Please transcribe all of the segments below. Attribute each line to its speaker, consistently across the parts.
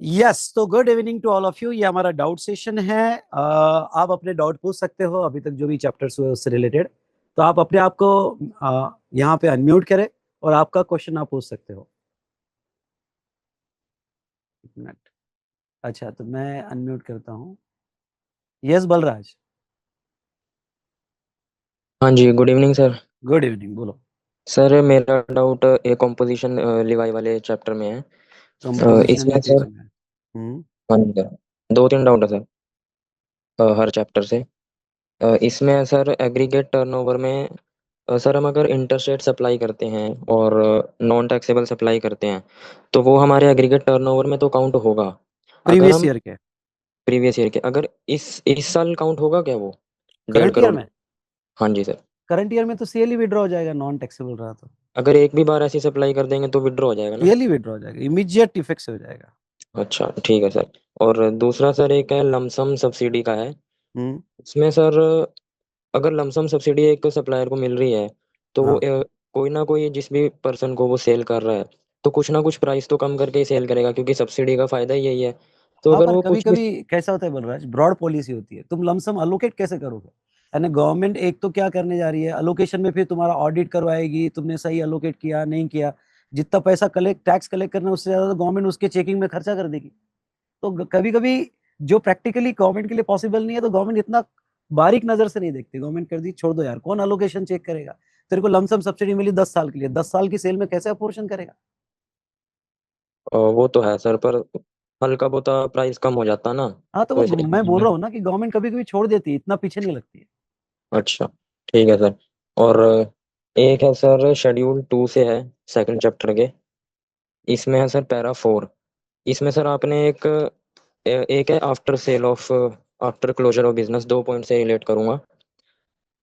Speaker 1: Yes, तो good evening to all of you. ये हमारा डाउट सेशन है। आप अपने डाउट पूछ सकते हो अभी तक जो भी चैप्टर्स हुए उससे रिलेटेड। तो आप अपने आप को यहाँ पे अनम्यूट करें और आपका क्वेश्चन आप पूछ सकते हो। एक मिनट। अच्छा, तो मैं अनम्यूट करता हूँ। यस बलराज।
Speaker 2: हाँ जी, good evening sir.
Speaker 1: Good evening, बोलो।
Speaker 2: सर मेरा डाउट ए कॉम्पोजिशन लिवाई वाले चैप्टर में है।
Speaker 1: कंपोजिशन
Speaker 2: इसमें
Speaker 1: लिथियस
Speaker 2: सर,
Speaker 1: में।
Speaker 2: हाँ जी सर, दो तीन डाउट है सर हर चैप्टर से। इसमें है सर एग्रीगेट टर्नओवर में। सर हम अगर इंटरस्टेट सप्लाई करते हैं और नॉन टैक्सेबल सप्लाई करते हैं तो वो हमारे एग्रीगेट टर्नओवर में तो काउंट होगा। अगर
Speaker 1: प्रीवियस
Speaker 2: हम
Speaker 1: ईयर के।
Speaker 2: प्रीवियस ईयर के, अगर इस साल काउंट होगा क्या वो डेढ़
Speaker 1: करंट ईयर
Speaker 2: करोड़
Speaker 1: में।
Speaker 2: हाँ जी सर।
Speaker 1: करंट ईयर में तो सीएल ही विड्रॉ हो जाएगा, नॉन टैक्सेबल रहा तो।
Speaker 2: अगर एक भी बार ऐसी सप्लाई कर देंगे तो विड्रॉ हो जाएगा ना।
Speaker 1: सीएल ही विड्रॉ हो जाएगा, इमीडिएट इफेक्ट से हो जाएगा।
Speaker 2: अच्छा ठीक है सर। और दूसरा सर एक है लमसम सब्सिडी का है।
Speaker 1: हम्म।
Speaker 2: इसमें सर अगर लमसम सब्सिडी एक सप्लायर को मिल रही है तो वो
Speaker 1: हाँ।
Speaker 2: कोई ना कोई जिस भी पर्सन को वो सेल कर रहा है तो कुछ ना कुछ प्राइस तो कम करके ही सेल करेगा, क्योंकि सब्सिडी का फायदा ही यही है। तो
Speaker 1: हाँ,
Speaker 2: अगर
Speaker 1: पर
Speaker 2: वो
Speaker 1: कभी
Speaker 2: कुछ भी।
Speaker 1: कभी कैसा होता है बलराज, ब्रॉड पॉलिसी होती है, तुम लमसम अलोकेट कैसे करोगे? यानी गवर्नमेंट एक तो क्या करने जा रही है, अलोकेशन में फिर तुम्हारा ऑडिट करवाएगी, तुमने सही अलोकेट किया नहीं किया। जितना पैसा कलेक्ट, टैक्स कलेक्ट करना है, उससे ज्यादा तो गवर्नमेंट उसके चेकिंग में खर्चा कर देगी। तो कभी कभी जो प्रैक्टिकली गवर्नमेंट के लिए पॉसिबल नहीं है, तो गवर्नमेंट इतना बारीक नजर से नहीं देखती। गवर्नमेंट कर दी, छोड़ दो यार, कौन अलोकेशन चेक करेगा? तेरे को लमसम सब्सिडी मिली 10 साल के लिए, 10 साल की सेल में कैसे अपोर्शन करेगा?
Speaker 2: वो तो है सर, पर हल्का बहुत प्राइस कम हो जाता ना,
Speaker 1: हाँ, तो
Speaker 2: तो
Speaker 1: वो
Speaker 2: इसलिए
Speaker 1: मैं बोल
Speaker 2: मैंने।
Speaker 1: रहा हूँ ना कि गवर्नमेंट कभी कभी छोड़ देती है, इतना पीछे नहीं लगती है।
Speaker 2: अच्छा ठीक है सर। और एक है सर शेड्यूल 2 से है, सेकंड चैप्टर के। इसमें है सर पैरा 4। इसमें सर आपने एक है after sale of, after closure of business, दो पॉइंट से रिलेट करूंगा।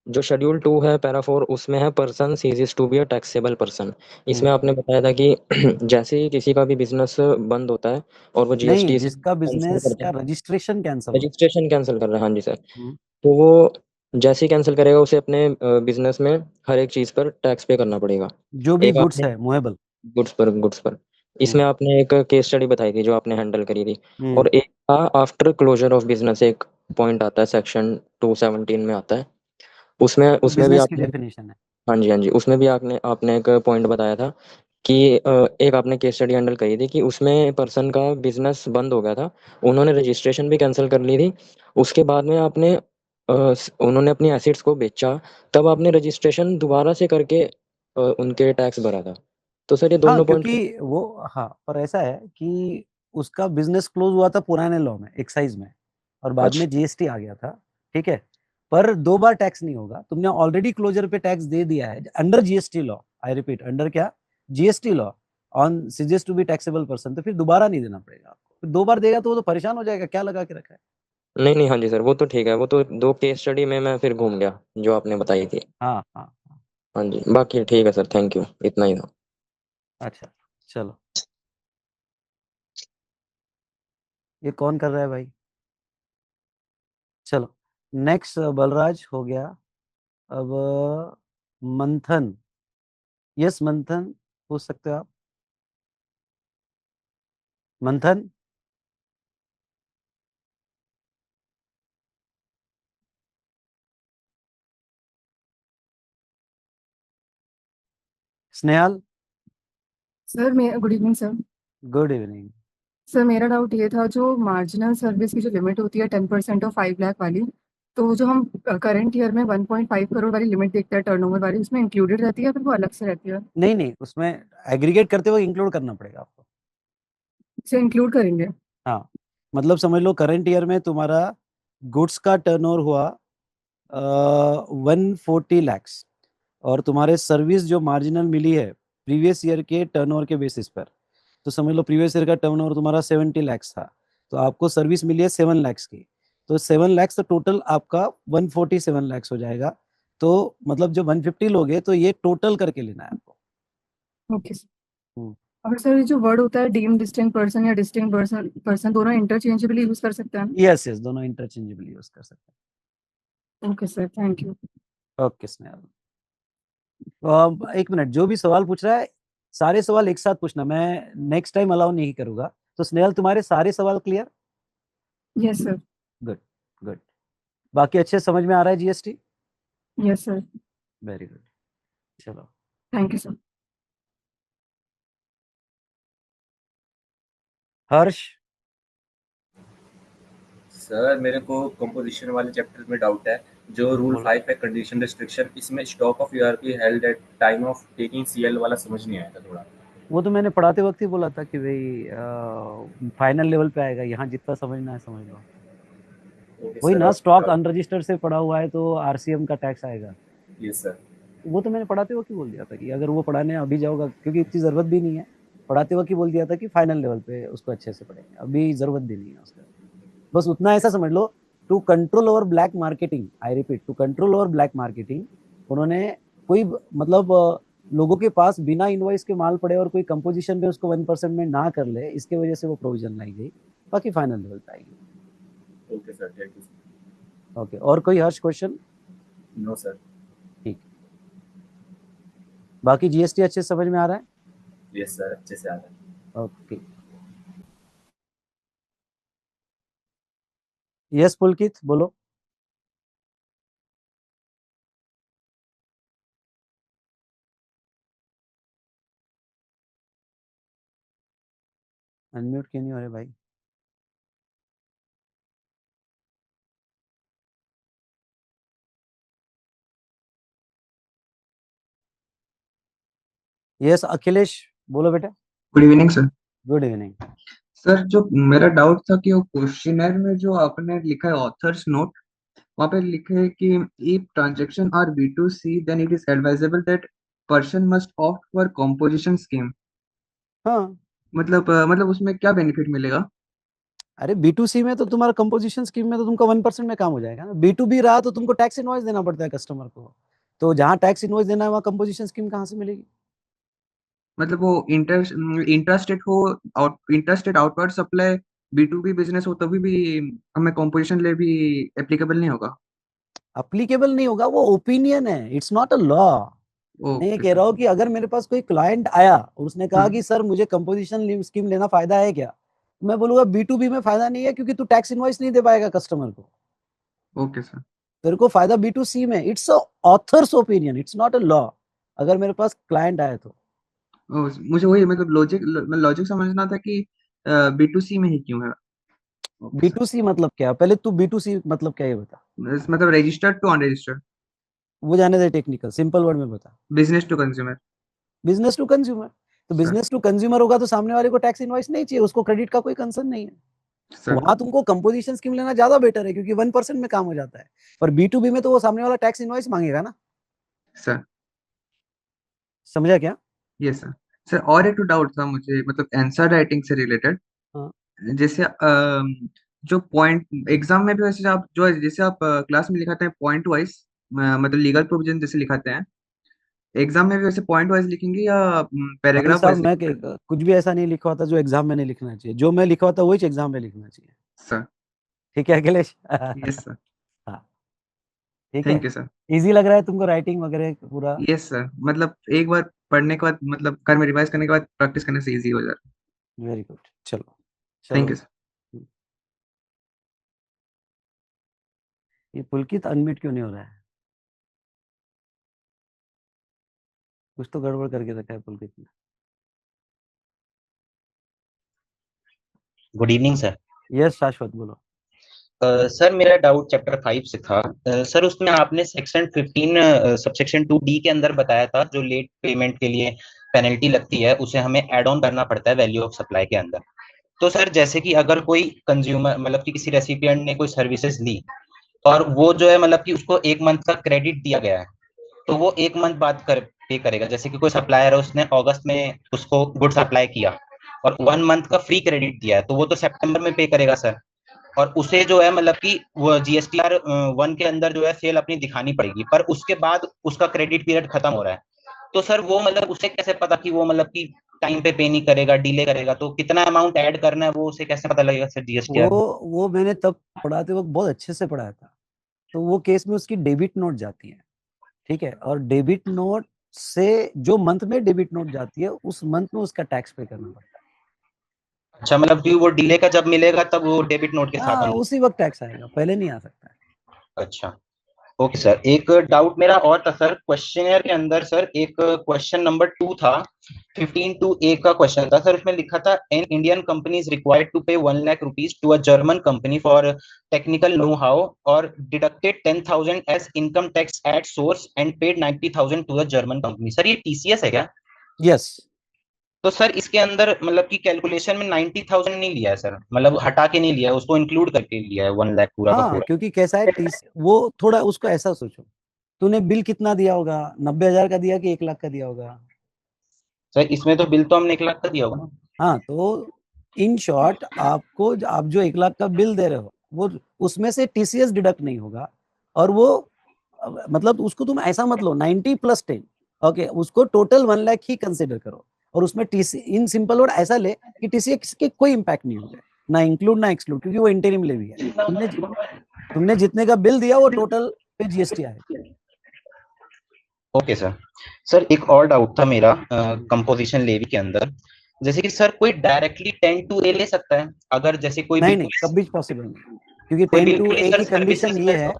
Speaker 2: जो शेड्यूल 2 है पैरा 4, उसमें है person ceases to be a taxable person.
Speaker 1: Hmm.
Speaker 2: इसमें आपने बताया था कि जैसे ही किसी का भी बिजनेस बंद होता है और वो
Speaker 1: नहीं,
Speaker 2: जीएसटी से
Speaker 1: जिसका
Speaker 2: कैंसिल
Speaker 1: बिजनेस
Speaker 2: करता
Speaker 1: का
Speaker 2: है,
Speaker 1: रजिस्ट्रेशन कैंसिल हो।
Speaker 2: रजिस्ट्रेशन कैंसिल कर रहा है, हाँ जी सर।
Speaker 1: हम्म।
Speaker 2: तो वो जैसे ही कैंसिल करेगा उसे अपने बिजनेस में हर एक चीज पर टैक्स पे करना पड़ेगा।
Speaker 1: जो भी
Speaker 2: एक
Speaker 1: गुड्स
Speaker 2: आपने
Speaker 1: है मूवेबल।
Speaker 2: गुड्स पर
Speaker 1: हम्म।
Speaker 2: इसमें आपने एक केस स्टडी बताई थी जो आपने हैंडल करी थी।
Speaker 1: हम्म।
Speaker 2: और एक था आफ्टर क्लोजर ऑफ बिजनेस, एक पॉइंट आता है सेक्शन 217 में आता है। उसमें
Speaker 1: वो
Speaker 2: उसमें भी
Speaker 1: बिजनेस की
Speaker 2: आपने,
Speaker 1: डेफिनेशन है।
Speaker 2: हाँ जी हाँ जी, उसमें भी आपने आपने एक पॉइंट बताया था कि एक आपने केस स्टडी हैंडल करी थी कि उसमें पर्सन का बिजनेस बंद हो गया था, उन्होंने रजिस्ट्रेशन भी कैंसिल कर ली थी। उसके बाद में आपने उन्होंने अपनी एसेट्स को बेचा, तब आपने रजिस्ट्रेशन दोबारा से करके उनके टैक्स भरा था। तो सर ये
Speaker 1: हाँ,
Speaker 2: दोनों पॉइंट।
Speaker 1: क्योंकि वो, हाँ, पर ऐसा है कि उसका बिजनेस क्लोज हुआ था पुराने लॉ में, एक्साइज में, और बाद
Speaker 2: अच्छा
Speaker 1: में जीएसटी आ गया था। ठीक है। पर दो बार टैक्स नहीं होगा, तुमने ऑलरेडी क्लोजर पे टैक्स दे दिया है under GST law. I repeat, under क्या? GST law on ceases to be taxable person. तो फिर दोबारा नहीं देना पड़ेगा आपको। फिर दो बार देगा तो वो तो परेशान हो जाएगा, क्या लगा के रखा है।
Speaker 2: नहीं नहीं, हाँ जी सर, वो तो ठीक है, वो तो दो केस स्टडी में मैं फिर घूम गया जो आपने बताई थी।
Speaker 1: हाँ हाँ हाँ।
Speaker 2: हाँ जी, बाकी ठीक है सर, थैंक यू, इतना ही था।
Speaker 1: अच्छा, चलो। ये कौन कर रहा है भाई? चलो, नेक्स्ट बलराज हो गया। अब मंथन। यस मंथन, पूछ सकते हो आप। मंथन। स्नेहल।
Speaker 3: सर मेरा good evening sir.
Speaker 1: Good evening.
Speaker 3: Sir मेरा डाउट ये था, जो मार्जिनल सर्विस की जो लिमिट होती है 10% और 5 लाख वाली, तो वो जो हम करंट ईयर में 1.5 करोड़ वाली लिमिट देखते हैं टर्नओवर वाली, उसमें इंक्लूडेड रहती है या फिर वो अलग से रहती है?
Speaker 1: नहीं नहीं, उसमें एग्रीगेट करते हुए इंक्लूड करना पड़ेगा आपको।
Speaker 3: इसे इंक्लूड करेंगे?
Speaker 1: हाँ, मतलब समझ लो करंट ईयर में तुम्हारा गुड्स का टर्नओवर हुआ 140 लैक्स, और तुम्हारे सर्विस जो मार्जिनल मिली है प्रीवियस ईयर के टर्नओवर के बेसिस पर, तो समझ लो प्रीवियस ईयर का टर्नओवर तुम्हारा 70 लैक्स था, तो आपको सर्विस मिली है 7 लैक्स की। तो 7 लैक्स, तो टोटल आपका 147 लैक्स हो जाएगा। तो मतलब जो 150 लोगे, तो ये टोटल करके लेना है आपको।
Speaker 3: Okay sir.
Speaker 1: हम्म।
Speaker 3: और सर ये जो वर्ड होता है डीम डिस्टिंक्ट पर्सन या डिस्टिंक्ट पर्सन पर्सन, दोनों इंटरचेंजेबली यूज कर सकते हैं?
Speaker 1: यस यस, दोनों इंटरचेंजेबल यूज कर सकते
Speaker 3: ओके सर, थैंक यू।
Speaker 1: हैं। ओके स्नेहल। एक मिनट, जो भी सवाल पूछ रहा है सारे सवाल एक साथ पूछना, मैं नेक्स्ट टाइम अलाउ नहीं करूंगा। तो स्नेहल तुम्हारे सारे सवाल clear?
Speaker 3: Yes sir.
Speaker 1: Good good. बाकी अच्छे समझ में आ रहा है GST?
Speaker 3: Yes sir.
Speaker 1: Very good. चलो
Speaker 3: thank you sir.
Speaker 1: Harsh.
Speaker 4: Sir मेरे को कंपोजिशन वाले चैप्टर में डाउट है। जो रूल
Speaker 1: बोलो।
Speaker 4: 5 है कंडीशन रिस्ट्रिक्शन, इसमें stock of URP held at time of taking CL वाला समझ नहीं आया था थोड़ा।
Speaker 1: वो तो मैंने पढ़ाते वक्त ही बोला था कि भाई फाइनल लेवल पे आएगा, यहाँ जितना समझना है समझ लो।
Speaker 4: ओके
Speaker 1: वही
Speaker 4: सर।
Speaker 1: ना,
Speaker 4: और
Speaker 1: स्टॉक अनरजिस्टर्ड से पड़ा हुआ है तो आरसीएम का टैक्स आएगा।
Speaker 4: Yes sir.
Speaker 1: वो तो मैंने पढ़ाते वक्त ही बोल दिया था कि अगर वो पढ़ाने अभी जाओगा, क्योंकि इतनी जरूरत भी नहीं है, पढ़ाते वक्त ही बोल दिया था कि फाइनल लेवल पे उसको अच्छे से पढ़ेंगे, अभी जरूरत भी नहीं है उसका। बस उतना ऐसा समझ लो, to control over black marketing, I repeat, to control over black marketing, उन्होंने कोई मतलब लोगों के पास बिना इनवॉइस के माल पड़े और कोई कंपोजिशन पे उसको 1% में ना कर ले, इसके वजह से वो प्रोविजन लाई गई। बाकी फाइनल लेवल पे आएगी।
Speaker 4: Okay sir, thank you.
Speaker 1: Okay, और कोई हर्ष क्वेश्चन?
Speaker 4: No sir.
Speaker 1: ठीक। बाकी जीएसटी अच्छे से समझ में आ रहा है?
Speaker 4: यस सर, अच्छे से आ रहा है।
Speaker 1: ओके। यस पुलकित बोलो। अनम्यूट क्यों नहीं हो रहे भाई? यस अखिलेश बोलो बेटा।
Speaker 5: Good evening sir.
Speaker 1: Good evening.
Speaker 5: Sir जो मेरा डाउट था कि वो क्वेश्चनर में जो आपने लिखा है ऑथर्स नोट, वहाँ पे लिखा है कि if transaction are B2C then it is advisable that person must opt for composition scheme.
Speaker 1: हाँ,
Speaker 5: मतलब उसमें क्या बेनिफिट मिलेगा?
Speaker 1: अरे B2C में तो तुम्हारा कंपोजिशन स्कीम में तो तुमका 1% में काम हो जाएगा ना। B2B रहा तो तुमको टैक्स इनवॉइस देना पड़ता है कस्टमर को, तो जहाँ टैक्स इनवॉइस देना है वहाँ कंपोजिशन स्कीम कहाँ से मिलेगी?
Speaker 5: मतलब वो इंट्रास्टेट हो, intrastate outward supply B2B business हो तभी भी हमें कॉम्पोजिशन ले भी एप्लीकेबल नहीं होगा?
Speaker 1: अप्लीकेबल नहीं होगा, वो ओपिनियन है, इट्स नॉट अ लॉ। मैं ये
Speaker 5: ओके
Speaker 1: कह
Speaker 5: सर।
Speaker 1: रहा हूँ कि अगर मेरे पास कोई क्लाइंट आया और उसने कहा
Speaker 5: हाँ।
Speaker 1: कि सर मुझे कंपोजिशन स्कीम लेना फायदा है क्या, मैं बोलूंगा B2B में फायदा नहीं है, क्योंकि तू टैक्स इनवॉइस नहीं दे पाएगा कस्टमर को।
Speaker 5: Okay sir.
Speaker 1: तेरे को फायदा B2C में। It's a authors opinion, it's not a law. अगर मेरे पास क्लाइंट आए तो
Speaker 5: मुझे वही मतलब लॉजिक समझना था कि B2C में ही क्यों है। Okay sir.
Speaker 1: B2C मतलब क्या, पहले तू B2C मतलब क्या ये बता।
Speaker 5: मतलब रजिस्टर्ड टू अनरजिस्टर्ड,
Speaker 1: वो जाने दे टेक्निकल, सिंपल वर्ड में बता।
Speaker 5: Business to consumer.
Speaker 1: Business to consumer. तो
Speaker 5: सर।
Speaker 1: बिजनेस टू कंज्यूमर होगा तो सामने वाले को टैक्स इनवॉइस नहीं चाहिए, उसको क्रेडिट का कोई कंसर्न नहीं है।
Speaker 5: सर।
Speaker 1: वहां तुमको कंपोजिशन स्कीम लेना ज्यादा बेटर है, क्योंकि 1% में काम हो जाता है। पर B2B में तो वो सामने वाला टैक्स इनवॉइस मांगेगा ना।
Speaker 5: सर।
Speaker 1: समझा क्या?
Speaker 5: Yes sir. सर और एक डाउट था मुझे, मतलब आंसर राइटिंग से रिलेटेड।
Speaker 1: हाँ।
Speaker 5: जैसे जो पॉइंट एग्जाम में भी वैसे आप जो जैसे आप क्लास में लिखाते हैं पॉइंट वाइज, मतलब लीगल प्रोविजन जैसे लिखाते हैं, एग्जाम में भी वैसे पॉइंट वाइज लिखेंगे या
Speaker 1: भाई
Speaker 5: पैराग्राफ
Speaker 1: साहब
Speaker 5: वाइज
Speaker 1: मैं
Speaker 5: लिखेंगे?
Speaker 1: कुछ भी ऐसा नहीं लिखा होता जो एग्जाम में नहीं लिखना चाहिए। जो मैं लिखा होता वही एग्जाम में लिखना चाहिए।
Speaker 5: सर।
Speaker 1: ठीक है अखिलेश?
Speaker 5: Yes sir.
Speaker 1: हाँ, ठीक है।
Speaker 5: Thank you sir.
Speaker 1: इजी लग रहा है तुमको राइटिंग वगैरह पूरा?
Speaker 5: यस सर, मतलब एक बार पढ़ने के बाद, मतलब घर में रिवाइज करने के बाद प्रैक्टिस करने से इजी हो जाता
Speaker 1: वेरी गुड। चलो
Speaker 5: है। थैंक
Speaker 1: चलो।
Speaker 5: You sir.
Speaker 1: ये पुलकित अनम्यूट क्यों नहीं हो रहा है? कुछ तो गड़बड़ करके रखा है पुलकित ने।
Speaker 6: Good evening sir.
Speaker 1: यस शाश्वत बोलो।
Speaker 6: सर मेरा डाउट चैप्टर 5 से था। सर उसमें आपने सेक्शन 15 सबसेक्शन 2D के अंदर बताया था जो लेट पेमेंट के लिए पेनल्टी लगती है उसे हमें ऐड ऑन करना पड़ता है वैल्यू ऑफ सप्लाई के अंदर। तो सर जैसे कि अगर कोई कंज्यूमर मतलब कि किसी रेसिपिएंट ने कोई सर्विसेज ली और वो जो है मतलब कि उसको 1 मंथ का क्रेडिट दिया गया है, तो वो 1 मंथ बाद पे करेगा। जैसे कि कोई सप्लायर है उसने अगस्त में उसको गुड सप्लाई किया और 1 मंथ का फ्री क्रेडिट दिया है, तो वो तो सितंबर में पे करेगा सर। और उसे जो है मतलब कि वो GSTR 1 के अंदर जो है सेल अपनी दिखानी पड़ेगी, पर उसके बाद उसका क्रेडिट पीरियड खत्म हो रहा है। तो सर वो मतलब उसे कैसे पता कि वो मतलब कि टाइम पे नहीं करेगा, डिले करेगा, तो कितना अमाउंट ऐड करना है वो उसे कैसे पता लगेगा सर
Speaker 1: वो
Speaker 6: GSTR में?
Speaker 1: वो मैंने तब पढ़ाते वक्त बहुत अच्छे से पढ़ाया था। तो वो केस में उसकी डेबिट नोट जाती है, ठीक है, और डेबिट नोट से जो मंथ में डेबिट नोट जाती है उस मंथ में उसका टैक्स पे करना पड़ता
Speaker 6: अच्छा, मतलब कि वो डिले का जब मिलेगा तब वो डेबिट नोट के साथ
Speaker 1: हाँ
Speaker 6: हम।
Speaker 1: उसी वक्त टैक्स आएगा, पहले नहीं आ सकता है।
Speaker 6: अच्छा, ओके सर। एक डाउट मेरा और था सर, क्वेश्चनर के अंदर सर एक क्वेश्चन नंबर 2 था, 15(2)(a) का क्वेश्चन था सर। उसमें लिखा था an Indian company is required to pay 1 lakh rupees to a German company for technical know how और deducted 10,000 as income tax at source and paid 90,000 to the German company. Sir ये TCS है क्या?
Speaker 1: Yes.
Speaker 6: तो sir इसके अंदर मतलब कि calculation में 90,000 नहीं लिया है सर, मतलब हटा के नहीं लिया है, उसको इंक्लूड करके लिया है 1 लाख पूरा का
Speaker 1: हाँ
Speaker 6: पूरा।
Speaker 1: क्योंकि कैसा है वो थोड़ा उसको ऐसा सोचो, तूने बिल कितना दिया होगा, 90,000 का दिया कि 1 लाख का दिया होगा।
Speaker 6: सर इसमें तो बिल तो हमने 1 लाख का दिया होगा ना।
Speaker 1: हाँ तो इन शॉर्ट आपको आप जो 1 लाख का बिल दे रहे हो वो उसमें से टीसीएस डिडक्ट नहीं होगा, और वो मतलब उसको तुम ऐसा मत लो 90 + 10, ओके, उसको टोटल 1 लाख ही कंसिडर करो, और उसमें टीसी इन सिंपल वर्ड ऐसा ले कि टीसीएस के कोई इम्पैक्ट नहीं होगा, ना इंक्लूड ना एक्सक्लूड, क्योंकि वो इंटरिम लेवी है। तुमने जितने का बिल दिया वो टोटल पे जीएसटी आएगा।
Speaker 6: Okay sir. सर एक और डाउट था मेरा कंपोजिशन लेवी के अंदर, जैसे कि सर कोई डायरेक्टली 10(2)(a) ले सकता है अगर जैसे कोई
Speaker 1: नहीं नहीं,
Speaker 6: बिल्कुल
Speaker 1: कभी पॉसिबल नहीं, क्योंकि
Speaker 6: कोई
Speaker 1: 10 टू
Speaker 6: बिल्कुल ही
Speaker 1: ए
Speaker 6: सर
Speaker 1: की कंडीशन
Speaker 6: सर्विसेज
Speaker 1: ये
Speaker 6: में
Speaker 1: है,
Speaker 6: तो।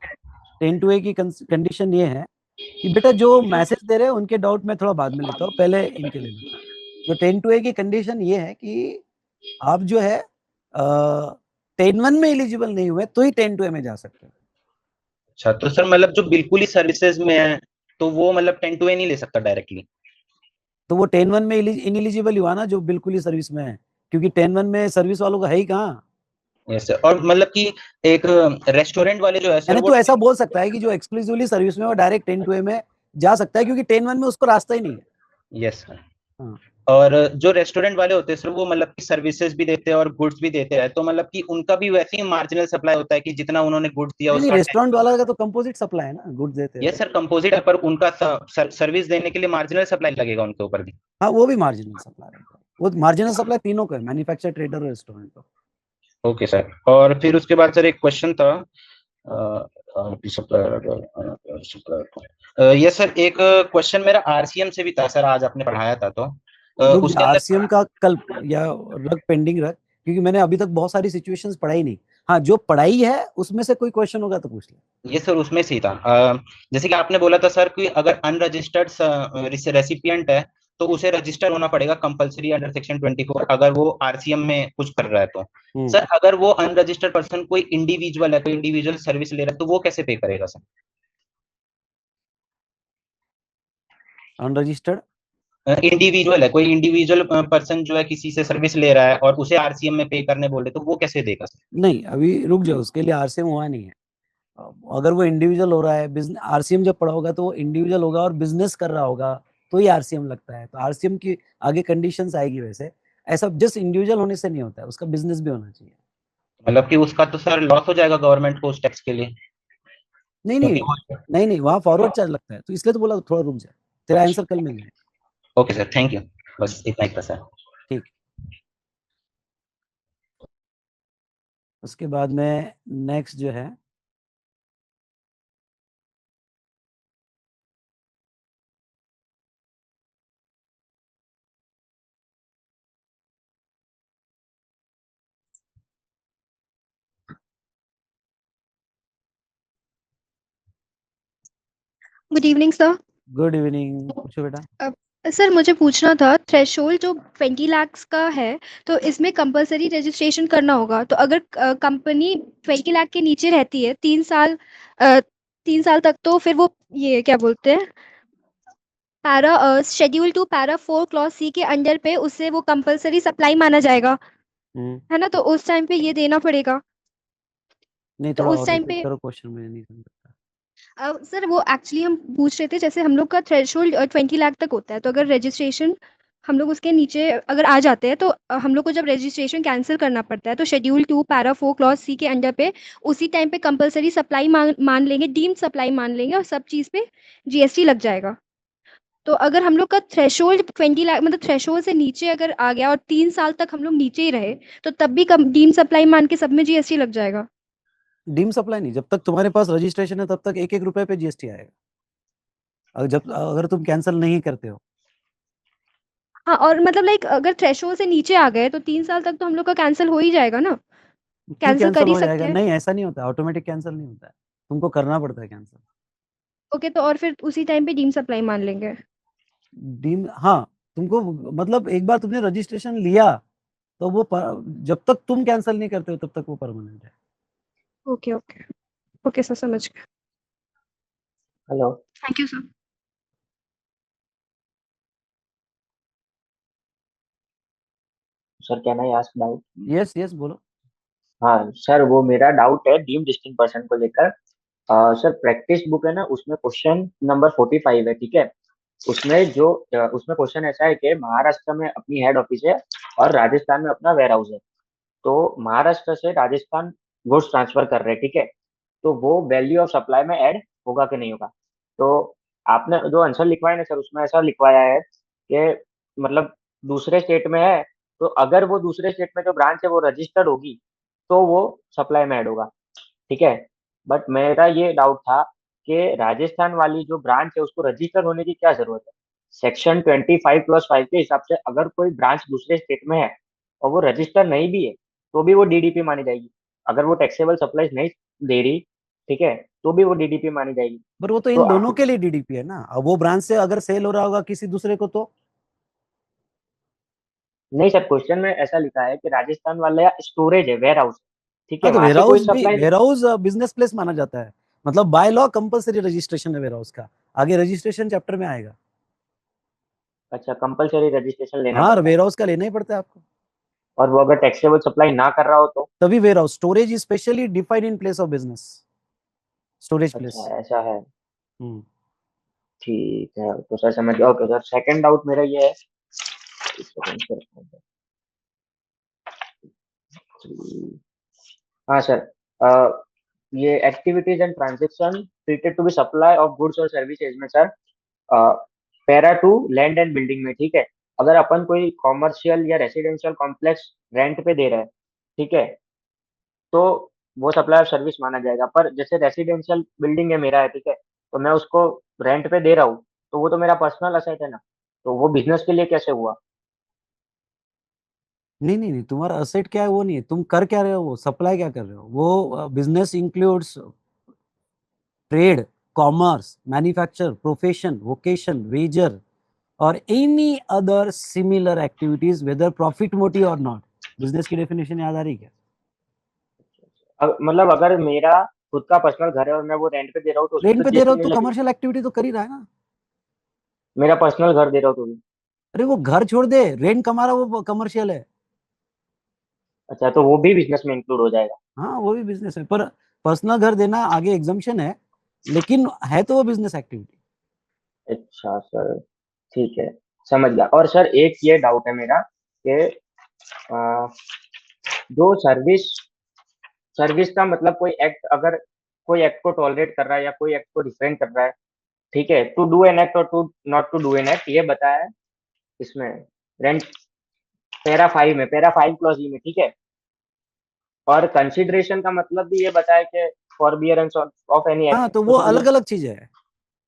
Speaker 1: 10 टू ए की कंडीशन ये है कि बेटा जो मैसेज दे रहे हैं उनके डाउट में थोड़ा बाद में लेता हूँ, पहले इनके ले लेता हूँ। जो 10 टू ए की कंडीशन ये है कि आप जो है 10(1) में एलिजिबल नहीं हुए तो ही 10 टू ए में जा सकते हो।
Speaker 6: अच्छा, तो सर मतलब जो बिल्कुल ही सर्विसेज में है तो वो मतलब 10(2)(a) नहीं ले सकता डायरेक्टली?
Speaker 1: तो वो 10(1) में इनएलिजिबल हुआ ना जो बिल्कुल ही सर्विस में है, क्योंकि 10(1) में सर्विस वालों का है ही कहाँ।
Speaker 6: Yes sir. और मतलब कि एक रेस्टोरेंट वाले जो है सर
Speaker 1: यानी
Speaker 6: वो।
Speaker 1: तो ऐसा बोल सकता है कि जो एक्सक्लूसिवली सर्विस में वो डायरेक्ट 10 टू ए में जा सकता है, क्योंकि 10(1) में उसको रास्ता ही नहीं है।
Speaker 6: Yes sir.
Speaker 1: हाँ
Speaker 6: और जो रेस्टोरेंट वाले होते हैं सर वो मतलब कि सर्विसेज भी देते हैं और गुड्स भी देते हैं, तो मतलब कि उनका भी वैसे ही मार्जिनल सप्लाई होता है कि जितना उन्होंने गुड्स दिया
Speaker 1: नहीं नहीं,
Speaker 6: उसका।
Speaker 1: रेस्टोरेंट वाला का तो कंपोजिट सप्लाई है ना, गुड्स देते हैं
Speaker 6: ये
Speaker 1: तो।
Speaker 6: सर कंपोजिट है, पर उनका सर्विस देने के लिए मार्जिनल सप्लाई लगेगा उनके ऊपर भी।
Speaker 1: हाँ वो भी मार्जिनल सप्लाई रहता है, वो मार्जिनल सप्लाई तीनों को है, मैन्युफैक्चर, ट्रेडर और रेस्टोरेंट को।
Speaker 6: Okay sir. और फिर उसके बाद सर एक क्वेश्चन था ये सर एक क्वेश्चन मेरा आरसीएम से भी था सर, आज आपने पढ़ाया था तो
Speaker 1: रुक जा,
Speaker 6: उसके
Speaker 1: आरसीएम
Speaker 6: अंदर।
Speaker 1: का कल या रख, पेंडिंग रख, क्योंकि मैंने अभी तक बहुत सारी सिचुएशंस पढ़ाई नहीं। हाँ जो पढ़ाई है उसमें से कोई क्वेश्चन होगा तो पूछ ले।
Speaker 6: ये सर उसमें से ही था जैसे कि आपने बोला था सर कि अगर अनरजिस्टर्ड रेसिपिएंट है तो उसे रजिस्टर होना पड़ेगा कंपलसरी अंडर सेक्शन 24 अगर वो आरसीएम में कुछ कर रहा है तो। सर अगर वो अनरजिस्टर्ड पर्सन कोई इंडिविजुअल है, कोई इंडिविजुअल सर्विस ले रहा है, तो वो कैसे पे करेगा सर?
Speaker 1: अनरजिस्टर्ड
Speaker 6: इंडिविजुअल है, कोई इंडिविजुअल पर्सन जो है किसी से सर्विस ले रहा है और उसे आरसीएम में पे करने बोले तो वो कैसे देगा सर?
Speaker 1: नहीं, अभी रुक जाओ, उसके लिए आरसीएम हुआ नहीं है। अगर वो इंडिविजुअल हो रहा है, बिजनेस, आरसीएम जब पड़ा होगा तो वो इंडिविजुअल होगा और बिजनेस कर रहा होगा तो ही आरसीएम लगता है, तो आरसीएम की आगे कंडीशंस आएगी वैसे। ऐसा जस्ट इंडिविजुअल होने से नहीं होता है, उसका बिजनेस भी होना चाहिए।
Speaker 6: मतलब कि उसका तो सर लॉस हो जाएगा गवर्नमेंट को उस टैक्स के लिए,
Speaker 1: नहीं
Speaker 6: क्योंकि
Speaker 1: नहीं
Speaker 6: वो।
Speaker 1: नहीं नहीं, वहाँ फॉरवर्ड चार्ज लगता है, तो इसलिए तो बोला थोड़ा रुक जाए, तेरा आंसर कल मिल जाए।
Speaker 6: Okay sir, thank you. बस इतना ही था सर।
Speaker 1: ठीक। उसके बाद में नेक्स्ट जो है
Speaker 7: good evening sir.
Speaker 1: Good evening, पूछो बेटा।
Speaker 7: सर मुझे पूछना था, थ्रेशोल्ड जो 20 लाख का है तो इसमें कंपलसरी रजिस्ट्रेशन करना होगा, तो अगर कंपनी 20 लाख के नीचे रहती है 3 साल, 3 साल तक, तो फिर वो ये क्या बोलते हैं, para schedule 2 para 4 clause C के अंडर पे उससे वो कंपलसरी सप्लाई माना जाएगा, है ना? तो उस टाइम पे ये देना पड़ेगा।
Speaker 1: नहीं,
Speaker 7: तो
Speaker 1: थोड़ा
Speaker 7: उस
Speaker 1: और
Speaker 7: टाइम
Speaker 1: रिपीट
Speaker 7: पे
Speaker 1: करो क्वेश्चन, मैं नहीं समझ सकता।
Speaker 7: सर वो एक्चुअली हम पूछ रहे थे, जैसे हम लोग का थ्रेशोल्ड 20 लाख तक होता है, तो अगर रजिस्ट्रेशन हम लोग उसके नीचे अगर आ जाते हैं तो हम लोग को जब रजिस्ट्रेशन कैंसिल करना पड़ता है तो शेड्यूल 2 पैरा 4 क्लॉज सी के अंडर पे उसी टाइम पे कंपलसरी सप्लाई मान लेंगे, डीम्ड सप्लाई मान लेंगे, और सब चीज़ पे जीएसटी लग जाएगा। तो अगर हम लोग का थ्रेशोल्ड 20 लाख मतलब थ्रेशोल्ड से नीचे अगर आ गया और 3 साल तक हम लोग नीचे ही रहे, तो तब भी डीम्ड सप्लाई मान के सब में जीएसटी लग जाएगा?
Speaker 1: डीम सप्लाई नहीं, जब तक तुम्हारे पास रजिस्ट्रेशन है तब तक 1-1 रुपए पे जीएसटी आएगा, अगर तुम कैंसिल नहीं करते हो।
Speaker 7: हाँ, और मतलब लाइक अगर थ्रेशोल्ड से नीचे आ गए तो 3 साल तक तो हम लोग का कैंसल हो ही जाएगा ना?
Speaker 1: क्यों
Speaker 7: कैंसल कर
Speaker 1: कैंसिल
Speaker 7: ही
Speaker 1: हो
Speaker 7: सकते
Speaker 1: जाएगा?
Speaker 7: हैं।
Speaker 1: नहीं, ऐसा नहीं होता है, ऑटोमेटिक कैंसिल नहीं होता है, तुमको करना पड़ता है कैंसिल।
Speaker 7: ओके, तो और फिर उसी टाइम पे डीम सप्लाई मान लेंगे।
Speaker 1: डीम हाँ, तुमको मतलब एक बार तुमने रजिस्ट्रेशन लिया तो वो जब तक तुम कैंसिल नहीं करते हो तब तक वो परमानेंट है।
Speaker 7: Okay, okay. ओके सर, समझ गए।
Speaker 8: Hello
Speaker 7: thank you sir.
Speaker 8: Sir, can I ask doubt?
Speaker 1: Yes yes बोलो।
Speaker 8: हाँ सर, वो मेरा डाउट है डीम डिस्टिंक्ट पर्सन को लेकर। सर, प्रैक्टिस बुक है ना, उसमें क्वेश्चन नंबर 45 है, ठीक है। उसमें क्वेश्चन ऐसा है कि महाराष्ट्र में अपनी हेड ऑफिस है और राजस्थान में अपना वेयर हाउस है। तो महाराष्ट्र से राजस्थान गुड्स ट्रांसफर कर रहे हैं, ठीक है। तो वो वैल्यू ऑफ सप्लाई में ऐड होगा कि नहीं होगा? तो आपने जो आंसर लिखवाया ना सर, उसमें ऐसा लिखवाया है कि मतलब दूसरे स्टेट में है, तो अगर वो दूसरे स्टेट में जो ब्रांच है वो रजिस्टर्ड होगी तो वो सप्लाई में ऐड होगा, ठीक है। बट मेरा ये डाउट था कि राजस्थान वाली जो ब्रांच है उसको रजिस्टर होने की क्या जरूरत है? सेक्शन 25+5 के हिसाब से अगर कोई ब्रांच दूसरे स्टेट में है और वो रजिस्टर नहीं भी है तो भी वो डीडीपी मानी जाएगी। अगर वो टैक्सेबल सप्लाईज नहीं दे रही, ठीक है, तो भी वो डीडीपी मानी जाएगी।
Speaker 1: पर वो तो
Speaker 8: तो
Speaker 1: इन दोनों के लिए डीडीपी है ना, अब वो ब्रांच से अगर सेल हो रहा होगा किसी दूसरे को तो।
Speaker 8: नहीं सर, क्वेश्चन में ऐसा लिखा है कि राजस्थान वाला स्टोरेज है, वेयर हाउस, ठीक है,
Speaker 1: हाँ तो
Speaker 8: वहां
Speaker 1: वेयर
Speaker 8: से कोई
Speaker 1: हाउस भी,
Speaker 8: सप्लाई नहीं।
Speaker 1: वेयर हाउस बिजनेस प्लेस माना जाता है, मतलब बाय लॉ कंपलसरी रजिस्ट्रेशन है वेयर हाउस का, आगे रजिस्ट्रेशन चैप्टर में आएगा।
Speaker 8: अच्छा, कंपलसरी रजिस्ट्रेशन लेना
Speaker 1: हाँ,
Speaker 8: पड़ता है।
Speaker 1: वेयर हाउस का लेना ही पड़ता है आपको।
Speaker 8: और वो अगर टैक्सेबल सप्लाई ना कर रहा हो तो?
Speaker 1: तभी warehouse, storage is specially defined in place of business, storage place.
Speaker 8: अच्छा, ऐसा है।
Speaker 1: हम्म।
Speaker 8: ठीक है, तो सर समझ गया। ओके सर, सेकंड डाउट मेरा ये है। एक सेकंड सर। हाँ सर, ये activities and transaction treated to be supply of goods और सर्विसेज में sir, para two land and building में, ठीक है, अगर अपन कोई कॉमर्शियल या रेसिडेंशियल कॉम्प्लेक्स रेंट पे दे रहे हैं, ठीक है, तो वो सप्लाई ऑफ सर्विस माना जाएगा। पर जैसे रेसिडेंशियल बिल्डिंग है मेरा है, ठीक है, तो मैं उसको रेंट पे दे रहा हूँ, तो वो तो मेरा पर्सनल असेट है ना, तो वो बिजनेस के लिए कैसे हुआ?
Speaker 1: नहीं नहीं नहीं, तुम्हारा असेट क्या है वो नहीं है, तुम कर क्या रहे हो, वो सप्लाई क्या कर रहे हो। वो business includes trade, commerce, manufacture, profession, vocation, wager और any other similar activities whether profit motive और नॉट। बिजनेस की डेफिनेशन याद आ रही क्या?
Speaker 8: मतलब अगर मेरा खुद का पर्सनल घर है और मैं वो रेंट पे दे रहा हूँ तो उसमें
Speaker 1: रेंट
Speaker 8: तो
Speaker 1: पे दे रहे
Speaker 8: जीएसटी
Speaker 1: हो
Speaker 8: नहीं
Speaker 1: तो
Speaker 8: लगेगी?
Speaker 1: कमर्शियल एक्टिविटी तो कर ही रहा है ना।
Speaker 8: मेरा पर्सनल घर दे रहा हूँ तो भी?
Speaker 1: अरे वो घर छोड़ दे, रेंट कमा रहा वो कमर्शियल है।
Speaker 8: अच्छा, तो वो भी बिजनेस में इंक्लूड हो जाएगा?
Speaker 1: हाँ वो भी बिजनेस है, पर पर्सनल घर देना आगे एग्जम्पशन है, लेकिन है तो वो बिजनेस एक्टिविटी।
Speaker 8: अच्छा सर, ठीक है, समझ गया। और सर एक ये डाउट है मेरा कि अ, जो सर्विस सर्विस का मतलब कोई एक्ट, अगर कोई एक्ट को टॉलरेट कर रहा है या कोई एक्ट को रिफ्रेन कर रहा है, ठीक है, टू डू एन एक्ट और to not to do an act, ये बताया है इसमें रेंट पैरा 5 क्लॉज ई में, ठीक है। और कंसिडरेशन का मतलब भी ये बताया कि फॉरबियरेंस ऑफ एनी
Speaker 1: हाँ
Speaker 8: एक्ट,
Speaker 1: तो वो
Speaker 8: तो सर
Speaker 1: अलग
Speaker 8: ये
Speaker 1: अलग चीज है।